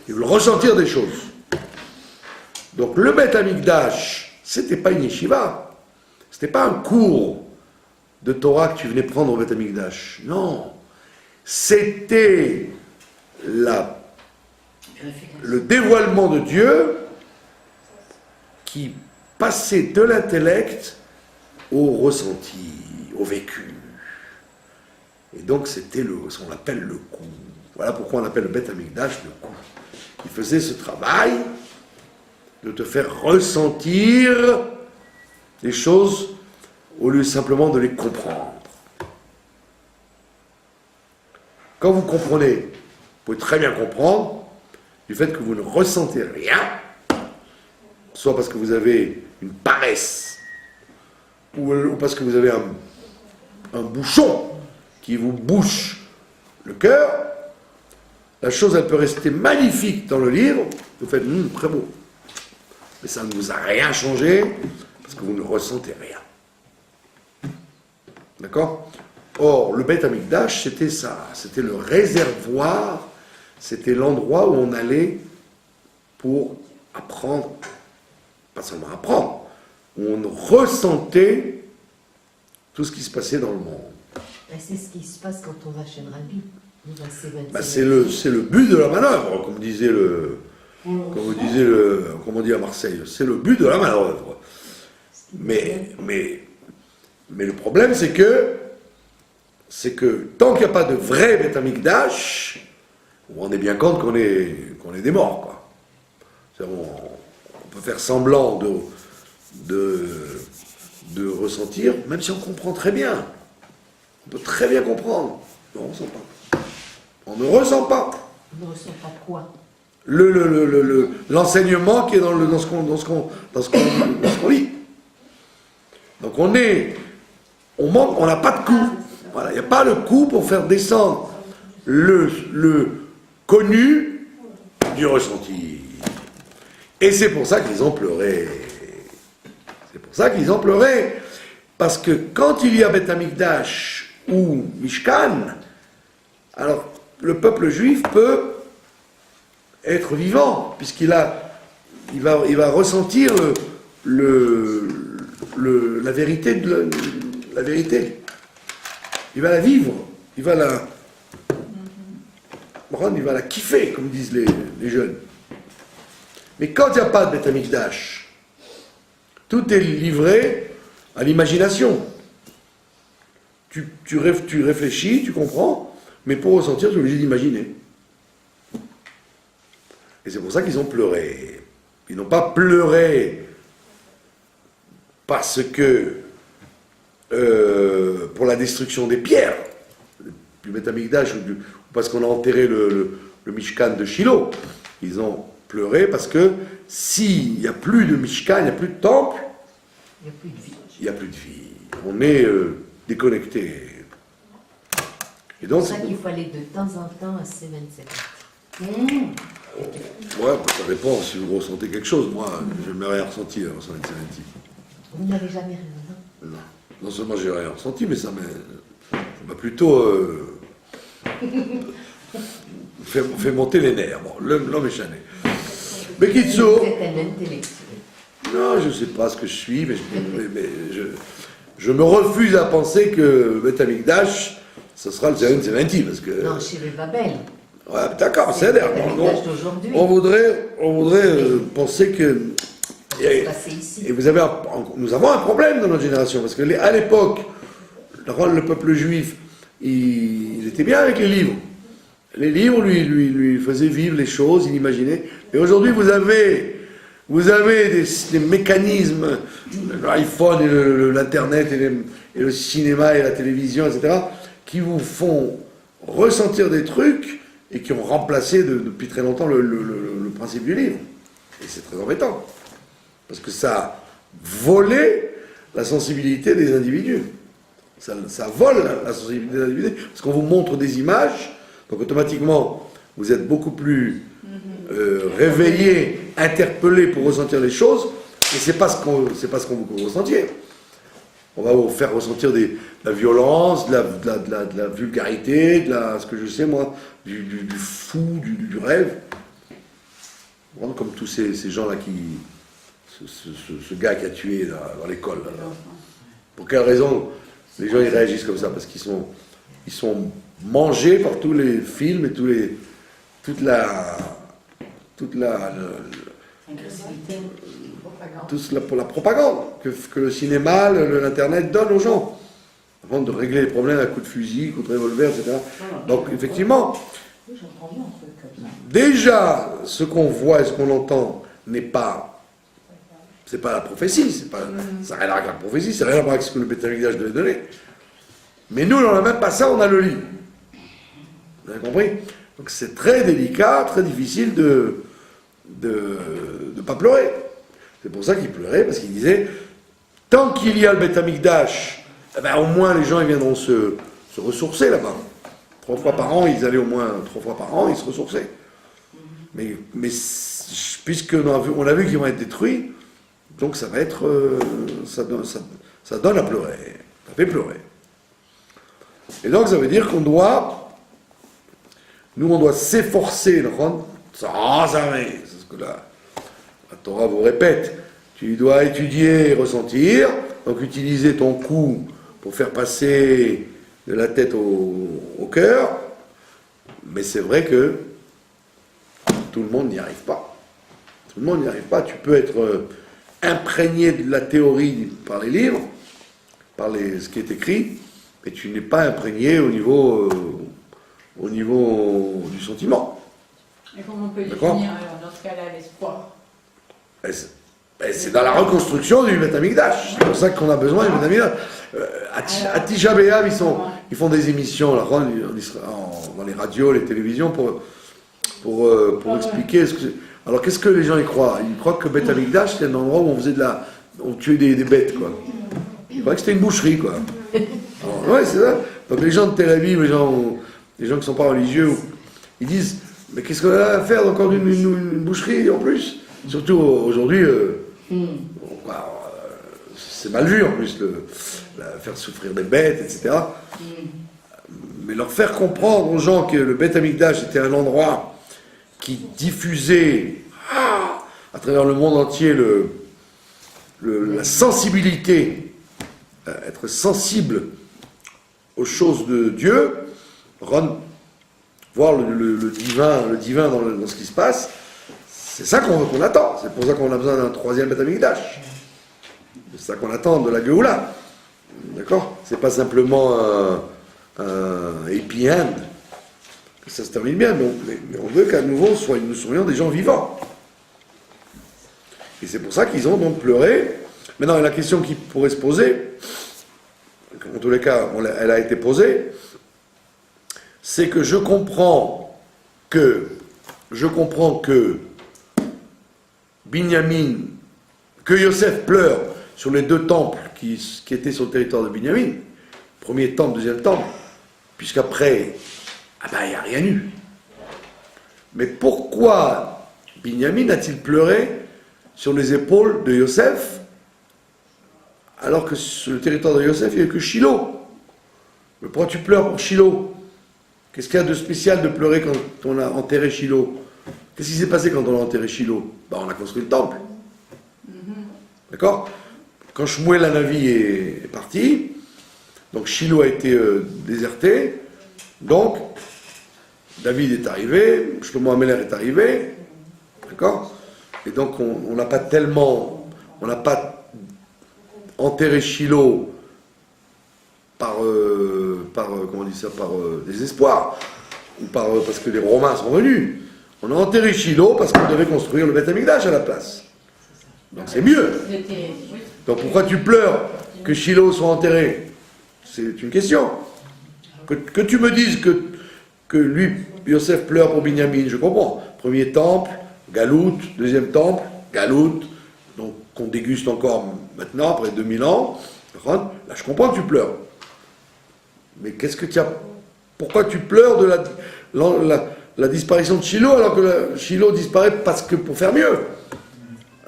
ils veulent ressentir des choses. Donc le Beth Amikdash, c'était pas une yeshiva, c'était pas un cours de Torah que tu venais prendre au Beth Amikdash. Non, c'était le dévoilement de Dieu qui passait de l'intellect au ressenti, au vécu. Et donc c'était ce qu'on appelle le coup. Voilà pourquoi on appelle le Beth Amikdash le coup. Il faisait ce travail de te faire ressentir les choses au lieu simplement de les comprendre. quand vous comprenez, vous pouvez très bien comprendre du fait que vous ne ressentez rien, soit parce que vous avez une paresse, ou parce que vous avez un bouchon qui vous bouche le cœur. La chose, elle peut rester magnifique dans le livre, vous faites très beau. Mais ça ne vous a rien changé, parce que vous ne ressentez rien. D'accord? Or, le Beth Amikdash, c'était ça, c'était le réservoir, c'était l'endroit où on allait pour apprendre, pas seulement apprendre, où on ressentait tout ce qui se passait dans le monde. Et c'est ce qui se passe quand on va chez le rabbi. C'est le but de la manœuvre, comme disait comme on dit à Marseille, c'est le but de la manœuvre. Mais le problème, c'est que tant qu'il n'y a pas de vrai Beth Amikdash, on est bien compte qu'on est des morts, quoi. On peut faire semblant de ressentir, même si on comprend très bien. On peut très bien comprendre, mais on ne ressent pas. On ne ressent pas. On ne ressent pas quoi? L'enseignement qui est dans ce qu'on lit. Donc on n'a pas de coup. Voilà, il n'y a pas le coup pour faire descendre le connu du ressenti. Et c'est pour ça qu'ils ont pleuré. C'est pour ça qu'ils ont pleuré. Parce que quand il y a Beth Amikdash ou Mishkan, alors le peuple juif peut être vivant, puisqu'il va ressentir la vérité la vérité. Il va la vivre, il va la kiffer, comme disent les jeunes. Mais quand il n'y a pas de Beth Amikdash, tout est livré à l'imagination. Tu réfléchis, tu comprends, mais pour ressentir, tu es obligé d'imaginer. Et c'est pour ça qu'ils ont pleuré. Ils n'ont pas pleuré parce que pour la destruction des pierres du Beth Amikdash ou parce qu'on a enterré le Mishkan de Shiloh. Ils ont pleuré parce que s'il n'y a plus de Mishkan, il n'y a plus de temple, il n'y a plus de vie. Il n'y a plus de vie. On est déconnecté. Et donc, c'est pour ça qu'il faut aller de temps en temps à C27. Ouais, ça dépend si vous ressentez quelque chose. Moi, je n'ai rien ressenti en C27. Vous n'avez jamais rien, non? Non. Non seulement j'ai rien ressenti, mais ça m'a plutôt fait monter les nerfs. Bon, l'homme est chané. Mais Kitsu. Vous êtes un intellectuel. Non, je ne sais pas ce que je suis, mais je me refuse à penser que Beth Amikdash, ce sera le C20, parce que... Non, chez les Babel. Ouais, d'accord, c'est l'air. On voudrait penser que... Et nous avons un problème dans notre génération, parce que à l'époque, le peuple juif, il était bien avec les livres. Les livres lui faisaient vivre les choses, il imaginait. Et aujourd'hui, vous avez des mécanismes, l'iPhone et l'Internet et le cinéma et la télévision, etc., qui vous font ressentir des trucs et qui ont remplacé depuis très longtemps le principe du livre. Et c'est très embêtant. Parce que ça a volé la sensibilité des individus. Ça vole la sensibilité des individus. Parce qu'on vous montre des images, donc automatiquement, vous êtes beaucoup plus réveillé, interpellé pour ressentir les choses, et c'est pas ce qu'on veut que vous ressentiez. On va vous faire ressentir de la violence, de la vulgarité, ce que je sais moi, du fou, du rêve. Comme tous ces gens-là ce gars qui a tué là, dans l'école. Là. Pour quelle raison les gens ils réagissent comme ça? Parce qu'ils sont mangés par tous les films et toute la propagande que le cinéma, l'Internet donne aux gens, avant de régler les problèmes à coups de fusil, coups de revolver, etc. Donc effectivement, déjà ce qu'on voit et ce qu'on entend c'est pas la prophétie, ça n'a rien à voir avec la prophétie, ça n'a rien à voir avec ce que le Beth Amikdash devait donner. Mais nous, on n'a même pas ça, on a le livre. Vous avez compris? Donc c'est très délicat, très difficile de pas pleurer. C'est pour ça qu'il pleurait, parce qu'il disait, tant qu'il y a le Beth Amikdash, eh ben, au moins les gens ils viendront se ressourcer là-bas. 3 fois par an, ils allaient au moins 3 fois par an, ils se ressourçaient. Mais puisqu'on a vu qu'ils vont être détruits, donc ça va être, ça donne à pleurer, ça fait pleurer. Et donc ça veut dire qu'on doit, nous on doit s'efforcer, sans arrêt, c'est ce que la Torah vous répète, tu dois étudier et ressentir, donc utiliser ton cou pour faire passer de la tête au cœur, mais c'est vrai que tout le monde n'y arrive pas. Tout le monde n'y arrive pas. Tu peux être imprégné de la théorie par les livres, par ce qui est écrit, mais tu n'es pas imprégné au niveau du sentiment. Et comment on peut définir alors, dans ce cas-là l'espoir? C'est dans la reconstruction du Beth Amikdash. C'est pour ça qu'on a besoin du Beth Amikdash. À Tisha B'Av, ils font des émissions là, dans les radios, les télévisions pour expliquer ce que c'est. Alors qu'est-ce que les gens y croient? Ils croient que Beth Amikdash c'était un endroit où on tuait des bêtes, quoi. Ils croient que c'était une boucherie, quoi. Ouais, c'est ça. Donc les gens de Tel Aviv, les gens qui ne sont pas religieux, ils disent, mais qu'est-ce qu'on a à faire encore d'une boucherie en plus? Surtout aujourd'hui, c'est mal vu en plus, faire souffrir des bêtes, etc. Mais leur faire comprendre aux gens que le Beth Amikdash était un endroit qui diffusait à travers le monde entier la sensibilité, être sensible aux choses de Dieu, voir le divin dans ce qui se passe, c'est ça qu'on attend. C'est pour ça qu'on a besoin d'un 3e Beth Amikdash. C'est ça qu'on attend de la Géoula. D'accord? C'est pas simplement un happy end, que ça se termine bien, mais on veut qu'à nouveau nous soyons des gens vivants. Et c'est pour ça qu'ils ont donc pleuré. Maintenant, la question qui pourrait se poser, en tous les cas, elle a été posée, c'est que je comprends que Binyamin, que Yosef pleure sur les 2 temples qui étaient sur le territoire de Binyamin, premier temple, 2e temple, puisqu'après, il n'y a rien eu. Mais pourquoi Binyamin a-t-il pleuré sur les épaules de Yosef, alors que sur le territoire de Yosef, il n'y a que Shiloh? Mais pourquoi tu pleures pour Shiloh? Qu'est-ce qu'il y a de spécial de pleurer quand on a enterré Shiloh? Qu'est-ce qui s'est passé quand on a enterré Shiloh? On a construit le temple. D'accord? Quand Shmuel Hanavi est parti, donc Shiloh a été déserté, donc David est arrivé, Shlomo Ameler est arrivé, d'accord? Et donc on n'a pas enterré Shiloh par désespoir, ou parce que les Romains sont venus. On a enterré Shiloh parce qu'on devait construire le Beth Amikdash à la place. Donc c'est mieux. Donc pourquoi tu pleures que Shiloh soit enterré? C'est une question. Que tu me dises que lui, Yosef, pleure pour Binyamin, je comprends. Premier temple, Galout, 2e temple, Galout, donc qu'on déguste encore maintenant, après 2000 ans. Là, je comprends que tu pleures. Mais qu'est-ce que tu as... Pourquoi tu pleures de la disparition de Shiloh, alors que Shiloh disparaît parce que pour faire mieux?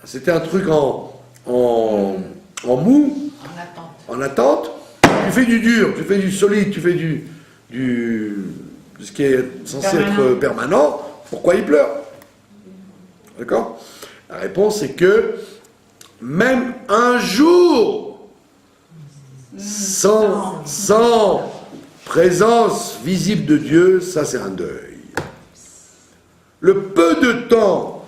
C'était un truc en mou, en attente. Tu fais du dur, tu fais du solide, tu fais de ce qui est censé être permanent. Pourquoi il pleure? D'accord? La réponse est que même un jour, sans présence visible de Dieu, ça c'est un deuil. Le peu de temps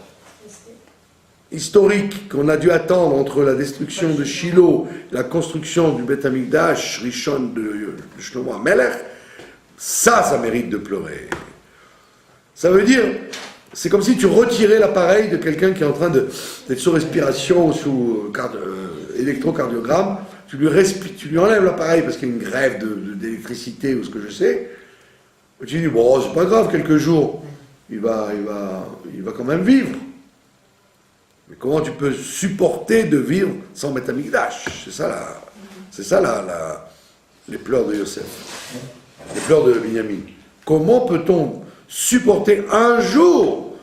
historique qu'on a dû attendre entre la destruction de Shiloh et la construction du Beth Amikdash Rishon de Shlomo Amelech, ça mérite de pleurer. Ça veut dire, c'est comme si tu retirais l'appareil de quelqu'un qui est en train d'être sous respiration ou sous électrocardiogramme, tu lui enlèves l'appareil parce qu'il y a une grève d'électricité ou ce que je sais, Tu dis, bon, c'est pas grave, quelques jours, il va quand même vivre. Mais comment tu peux supporter de vivre sans Beth Amikdash? C'est ça les pleurs de Yosef, les pleurs de Binyamin. Comment peut-on supporter un jour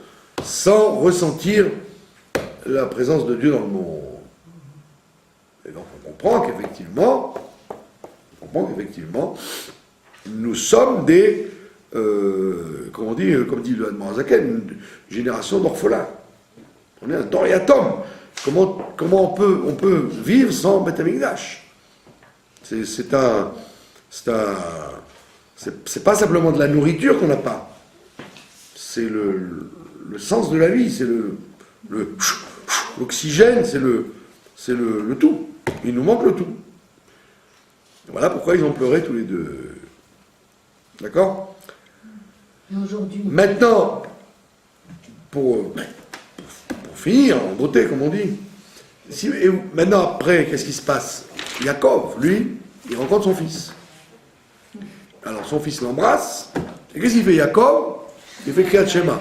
sans ressentir la présence de Dieu dans le monde? Et donc on comprend qu'effectivement, nous sommes des, comme dit le Admor Zaken, une génération d'orphelins. On est un Doriatom. Comment on peut vivre sans Beth Amikdash? C'est pas simplement de la nourriture qu'on n'a pas. C'est le sens de la vie, c'est l'oxygène, c'est le tout. Il nous manque le tout. Et voilà pourquoi ils ont pleuré tous les deux. D'accord? Et aujourd'hui, Maintenant, pour finir en beauté, comme on dit, et maintenant après, qu'est-ce qui se passe? Yaakov, lui, il rencontre son fils. Alors son fils l'embrasse, et qu'est-ce qu'il fait Yaakov? Il fait Kriyat Shema.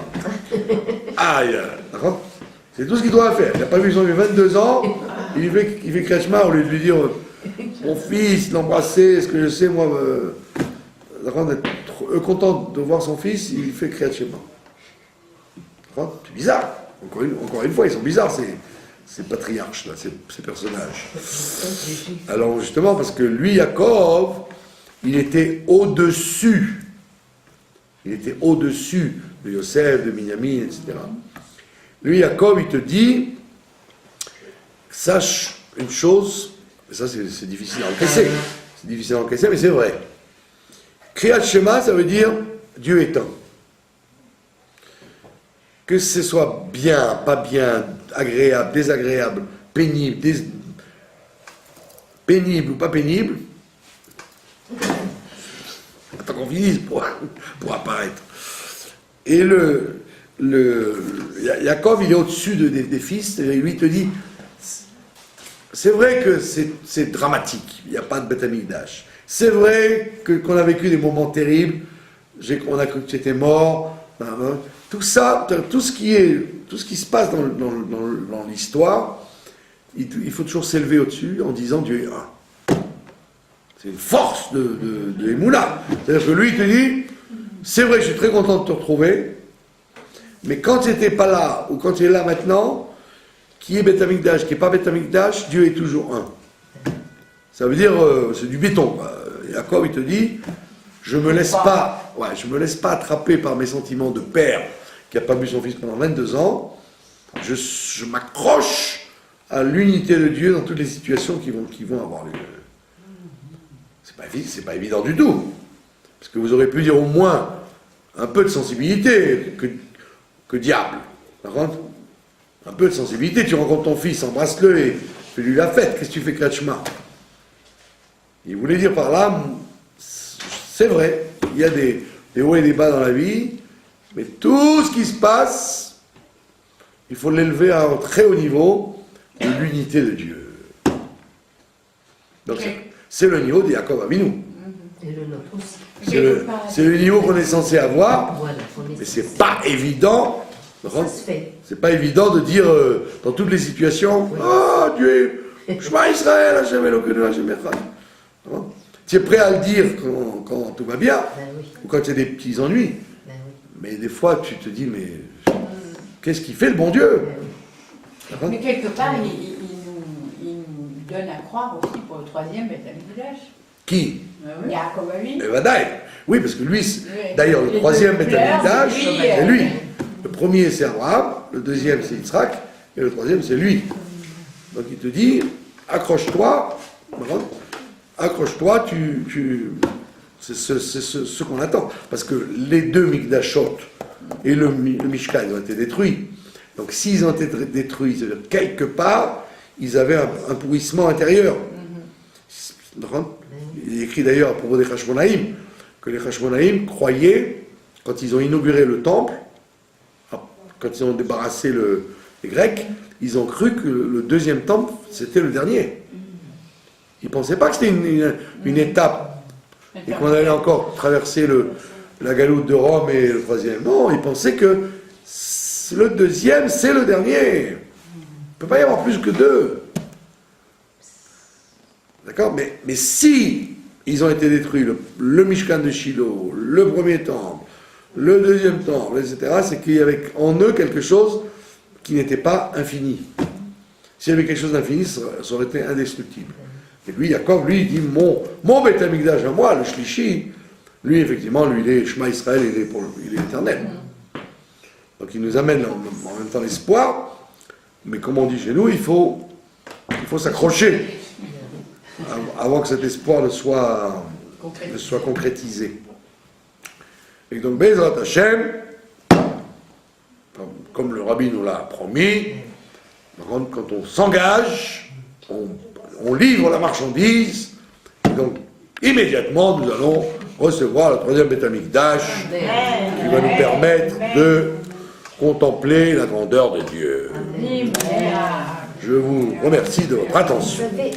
D'accord? C'est tout ce qu'il doit faire. Il n'a pas vu son fils 22 ans, il fait Kriyat Shema au lieu de lui dire mon fils, l'embrasser, ce que je sais, moi, d'être content de voir son fils, il fait Kriyat Shema. D'accord? C'est bizarre. Encore une fois, ils sont bizarres, ces patriarches, là, ces personnages. Alors justement, parce que lui, Yaakov, il était au-dessus. Il était au-dessus de Yosef, de Binyamin, etc. Lui, Yaakov, il te dit, sache une chose, et ça c'est difficile à encaisser, mais c'est vrai. Kriyat Shema, ça veut dire Dieu est un. Que ce soit bien, pas bien, agréable, désagréable, pénible, pénible ou pas pénible, attends qu'on finisse pour apparaître. Et Yaakov, il est au-dessus des fils, et lui te dit, c'est vrai que c'est dramatique, il n'y a pas de Beth Amikdash. C'est vrai qu'on a vécu des moments terribles, on a cru que c'était mort, tout ça, tout ce qui se passe dans l'histoire, il faut toujours s'élever au-dessus en disant Dieu est un. C'est une force de Emouna. C'est-à-dire que lui, il te dit, c'est vrai, je suis très content de te retrouver, mais quand tu n'étais pas là, ou quand tu es là maintenant, qui est Beth Amikdash, qui n'est pas Beth Amikdash, Dieu est toujours un. Ça veut dire, c'est du béton. Yaakov, il te dit, je me laisse pas attraper par mes sentiments de père qui n'a pas vu son fils pendant 22 ans. Je m'accroche à l'unité de Dieu dans toutes les situations qui vont avoir lieu. C'est pas évident du tout. Parce que vous aurez pu dire au moins un peu de sensibilité que diable. Par contre, un peu de sensibilité. Tu rencontres ton fils, embrasse-le et fais-lui la fête. Qu'est-ce que tu fais Kriyat Shema? Il voulait dire par là, c'est vrai, il y a des hauts et des bas dans la vie, mais tout ce qui se passe, il faut l'élever à un très haut niveau de l'unité de Dieu. Donc c'est le niveau de Yaakov Avinu. et le nôtre aussi. C'est le niveau qu'on est censé avoir, Voilà, mais c'est pas évident. Ça se fait. C'est pas évident de dire dans toutes les situations, ah Dieu, Shema Israël, Hashem Elokeinu, Hashem Echad. Tu es prêt à le dire quand tout va bien, Ben oui, ou quand il y a des petits ennuis. ben oui, Mais des fois, tu te dis, mais qu'est-ce qu'il fait le bon Dieu? ben oui. Mais quelque part, il nous donne à croire aussi pour le troisième Beth Amikdash. Qui? Yaakov Avinu. Vadaï. Oui, parce que lui, Oui. d'ailleurs, le Les troisième deux Beth Amikdash, fleurs, c'est lui. Le premier, c'est Abraham, le deuxième, c'est Yitzhak, et le troisième, c'est lui. Donc il te dit, accroche-toi, accroche-toi, c'est ce qu'on attend. Parce que les deux Mikdashot et le Mishkan ont été détruits. Donc s'ils ont été détruits, c'est-à-dire quelque part, ils avaient un pourrissement intérieur. Il est écrit d'ailleurs à propos des Hashmonaïm, que les Hashmonaïm croyaient, quand ils ont inauguré le temple, quand ils ont débarrassé les Grecs, ils ont cru que le deuxième temple, c'était le dernier. Ils ne pensaient pas que c'était une étape et qu'on allait encore traverser la galoute de Rome et le troisième. Non, ils pensaient que le deuxième, c'est le dernier. Il ne peut pas y avoir plus que deux. D'accord, mais si ils ont été détruits, le Mishkan de Shiloh, le premier temple, le deuxième temple, etc., c'est qu'il y avait en eux quelque chose qui n'était pas infini. S'il y avait quelque chose d'infini, ça aurait été indestructible. Et lui, Yaakov, lui, il dit mon Beth Amikdash à moi, le Shlishi, lui, effectivement, lui, il est Shema Israël, il est éternel. Donc il nous amène en même temps l'espoir, mais comme on dit chez nous, il faut s'accrocher avant que cet espoir ne soit concrétisé. Et donc, Bezrat Hashem, comme le Rabbi nous l'a promis, quand on s'engage, on livre la marchandise, et donc immédiatement nous allons recevoir le troisième Beth Amikdash qui va nous permettre de contempler la grandeur de Dieu. Je vous remercie de votre attention. Vous avez,